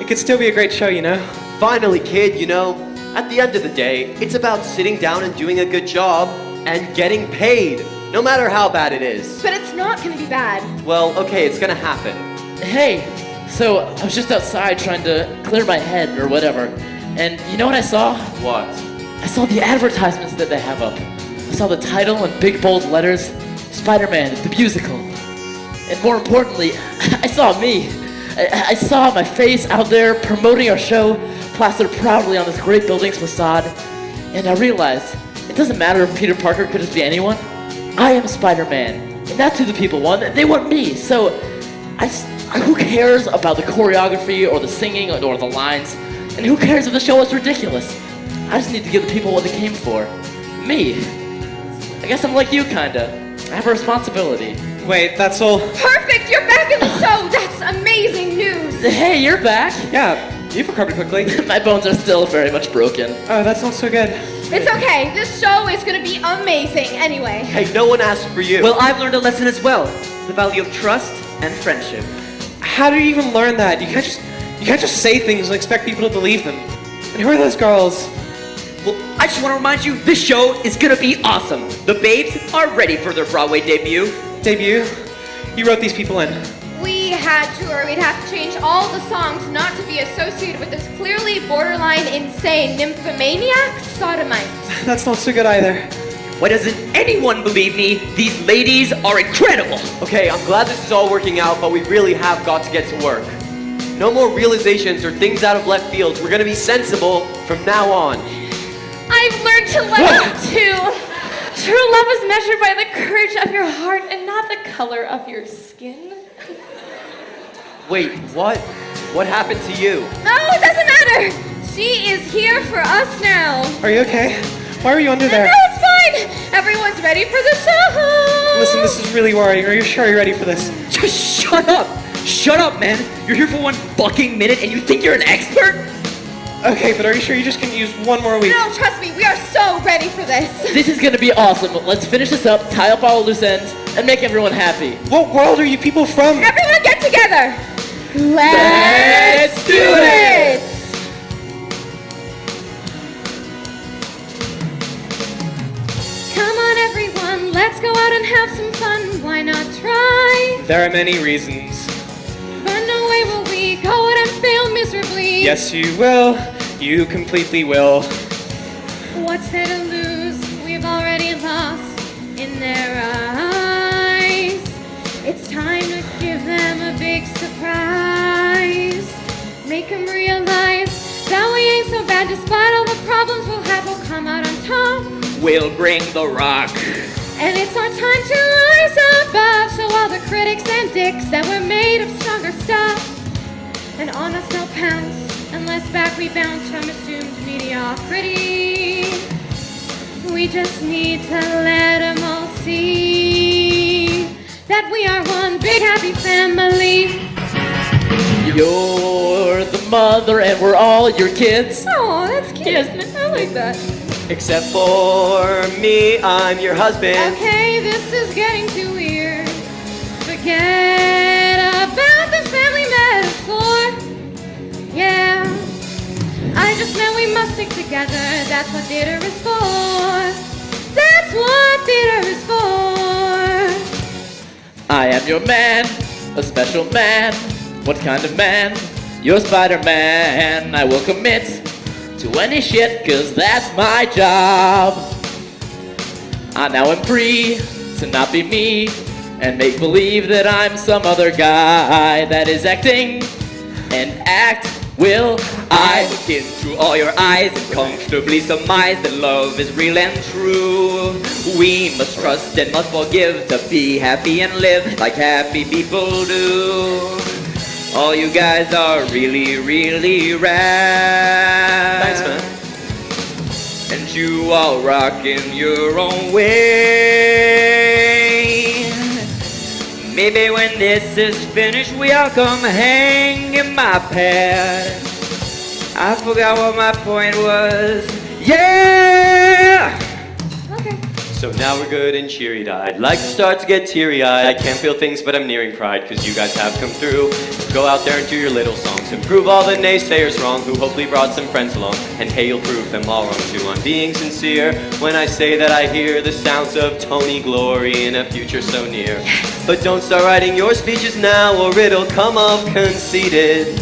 It could still be a great show, you know? Finally, kid, you know, at the end of the day, it's about sitting down and doing a good job and getting paid, no matter how bad it is. But it's not going to be bad. Well, okay, it's gonna happen. Hey, so I was just outside trying to clear my head or whatever, and you know what I saw? What? I saw the advertisements that they have up. I saw the title in big bold letters, Spider-Man, the musical. And more importantly, I saw me. I saw my face out there promoting our show, plastered proudly on this great building's facade. And I realized, it doesn't matter if Peter Parker could just be anyone. I am Spider-Man. And that's who the people want. They want me. So, who cares about the choreography or the singing or the lines? And who cares if the show is ridiculous? I just need to give the people what they came for. Me. I guess I'm like you, kinda. I have a responsibility. Wait, that's all? Perfect, you're back in the show. That's amazing news. Hey, you're back. Yeah, you've recovered quickly. My bones are still very much broken. Oh, that's not so good. It's okay. This show is going to be amazing anyway. Hey, no one asked for you. Well, I've learned a lesson as well. The value of trust and friendship. How do you even learn that? You can't just say things and expect people to believe them. And who are those girls? Well, I just want to remind you, this show is gonna be awesome. The babes are ready for their Broadway debut. Debut? You wrote these people in. We had to, or we'd have to change all the songs not to be associated with this clearly borderline insane nymphomaniac sodomite. That's not so good either. Why doesn't anyone believe me? These ladies are incredible. Okay, I'm glad this is all working out, but we really have got to get to work. No more realizations or things out of left field. We're gonna be sensible from now on. I've learned to love too. True love is measured by the courage of your heart and not the color of your skin. Wait, what? What happened to you? No, it doesn't matter. She is here for us now. Are you okay? Why were you under No, there? it's fine. Everyone's ready for the show. Listen, this is really worrying. Are you sure you're ready for this? Just shut up. Shut up, man. You're here for one fucking minute and you think you're an expert? Okay, but are you sure you just can use one more week? No, trust me, we are so ready for this. This is gonna be awesome. Let's finish this up, tie up all the loose ends, and make everyone happy. What world are you people from? Everyone get together. Let's do it. Come on, everyone, let's go out and have some fun. Why not try? There are many reasons. But no way will we go out and fail miserably. Yes, you will. You completely will. What's there to lose? We've already lost in their eyes. It's make him realize that we ain't so bad. Despite all the problems we'll have, we'll come out on top. We'll bring the rock. And it's our time to rise above. So all the critics and dicks that we're made of stronger stuff. And on us they'll pounce, unless back we bounce from assumed mediocrity. We just need to let them all see that we are one big happy family. You're the mother and we're all your kids. Oh, that's cute. Yes. I like that. Except for me, I'm your husband. Okay, this is getting too weird. Forget about the family metaphor. Yeah, I just know we must stick together. That's what theater is for. That's what theater is for. I am your man, a special man. What kind of man? You're Spider-Man. I will commit to any shit, cause that's my job. I now am free to not be me and make believe that I'm some other guy that is acting and act will I look into all your eyes and comfortably surmise that love is real and true. We must trust and must forgive to be happy and live like happy people do. All you guys are really, really rad. Thanks, man. And you all rock in your own way. Maybe when this is finished, we all come hang in my pad. I forgot what my point was. Yeah! Okay. So now we're good and cheery-eyed. Like to start to get teary-eyed. I can't feel things, but I'm nearing pride, cause you guys have come through. Go out there and do your little songs and prove all the naysayers wrong, who hopefully brought some friends along. And hey, you'll prove them all wrong too. I'm being sincere when I say that I hear the sounds of Tony Glory in a future so near. But don't start writing your speeches now, or it'll come off conceited.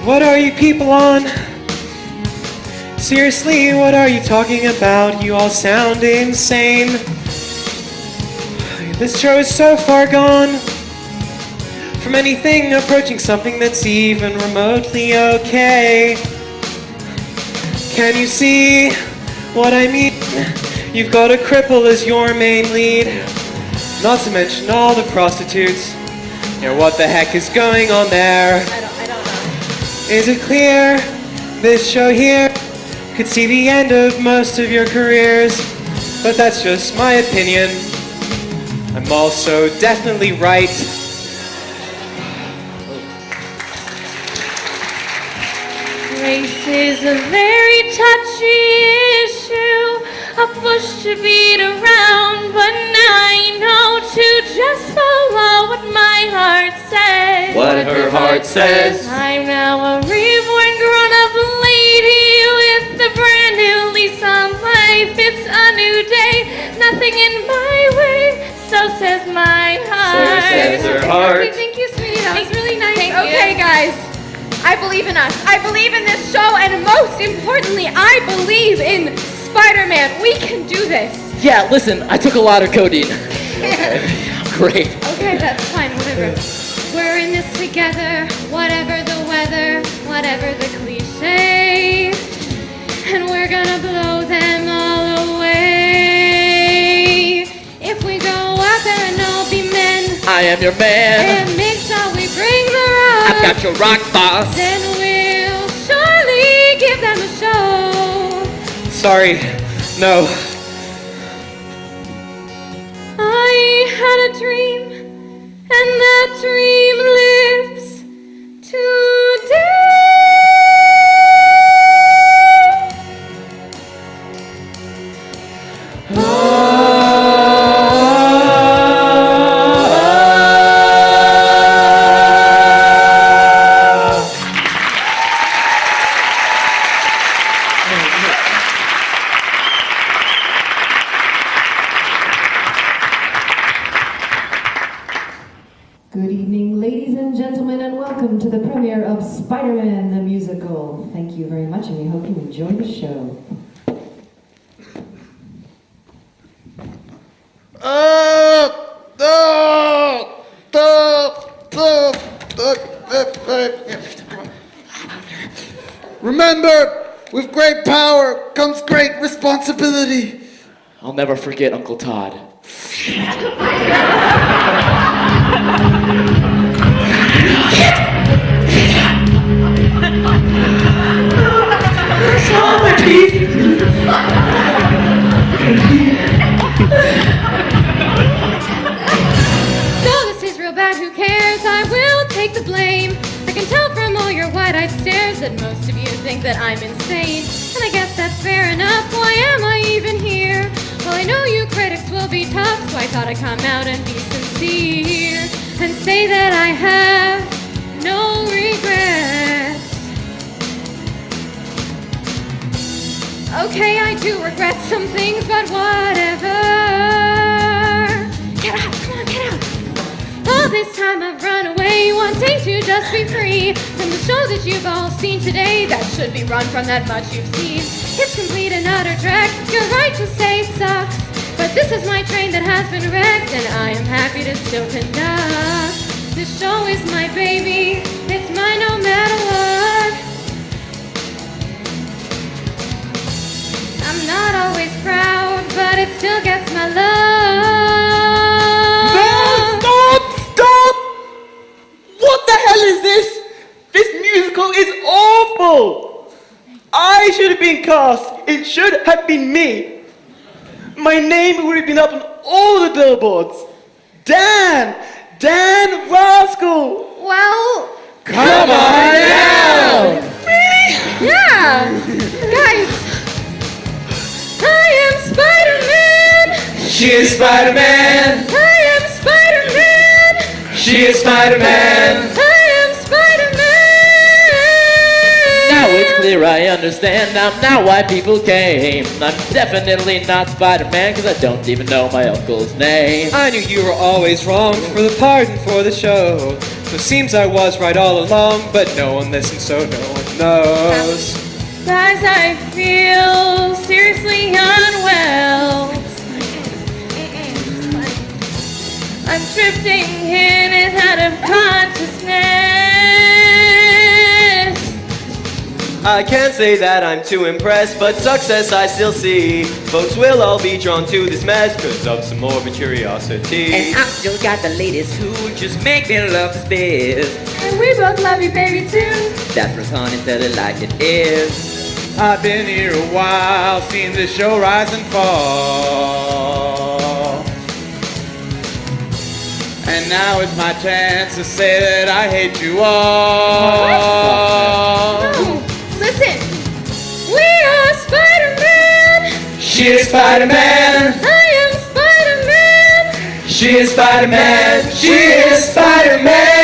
What are you people on? Seriously, what are you talking about? You all sound insane. This show is so far gone from anything approaching something that's even remotely okay. Can you see what I mean? You've got a cripple as your main lead, not to mention all the prostitutes. Yeah, what the heck is going on there? I don't know. Is it clear? This show here could see the end of most of your careers, but that's just my opinion. I'm also definitely right. Race is a very touchy issue, a push to beat around, but now I know to just follow what my heart says. What her heart says. I'm now a reborn grown-up lady with a brand new lease on life. It's a new day, nothing in my way, so says my heart. So says her heart. Okay, thank you, sweetie. That was really nice. Thank Okay, you. guys. I believe in us. I believe in this show, and most importantly, I believe in Spider-Man. We can do this. Yeah, listen, I took a lot of codeine. Great. Okay, that's fine, whatever. We're in this together, whatever the weather, whatever the cliche. And we're gonna blow them all away. If we go out there and all be men, I am your man. and make sure we bring the rock, I've got your rock, boss. then we'll surely give them a show. Sorry, no. I had a dream, and that dream lives today. Good evening, ladies and gentlemen, and welcome to the premiere of Spider-Man the Musical. Thank you very much, and we hope you enjoy the show. remember, with great power comes great responsibility. I'll never forget Uncle Todd. So this is real bad, who cares? I will take the blame. I can tell from all your wide-eyed stares that most of you think that I'm insane. And I guess that's fair enough, why am I even here? Well, I know you critics will be tough, so I thought I'd come out and be sincere and say that I have no regrets. Okay, I do regret some things, but whatever. Get out, come on, get out. All this time I've run away, wanting to just be free from the show that you've all seen today. That should be run from that much you've seen. It's complete and utter dreck. You're right to say it sucks, but this is my train that has been wrecked, and I am happy to still conduct. This show is my baby, it's mine no matter what. I'm not always proud, but it still gets my love. Stop! What the hell is this? This musical is awful! I should have been cast. It should have been me. My name would have been up on all the billboards. Dan Rascal! Well, Come on down! yeah! Guys, I am Spider-Man! She is Spider-Man. I am Spider-Man! She is Spider-Man. I am Spider-Man! Now it's clear I understand now why people came. I'm definitely not Spider-Man, cause I don't even know my uncle's name. I knew you were always wrong for the part and for the show. So it seems I was right all along, but no one listens, so no one knows. Guys, I feel seriously unwell. I'm drifting in and out of consciousness. I can't say that I'm too impressed, but success I still see. Folks will all be drawn to this mess because of some morbid curiosity. And I still got the ladies who just make me love this biz. And we both love you, baby, too. That's what's honey, tell it like it is. I've been here a while, seen the show rise and fall. And now is my chance to say that I hate you all. No, listen! We are Spider-Man! She is Spider-Man. I am Spider-Man! She is Spider-Man. She is Spider-Man.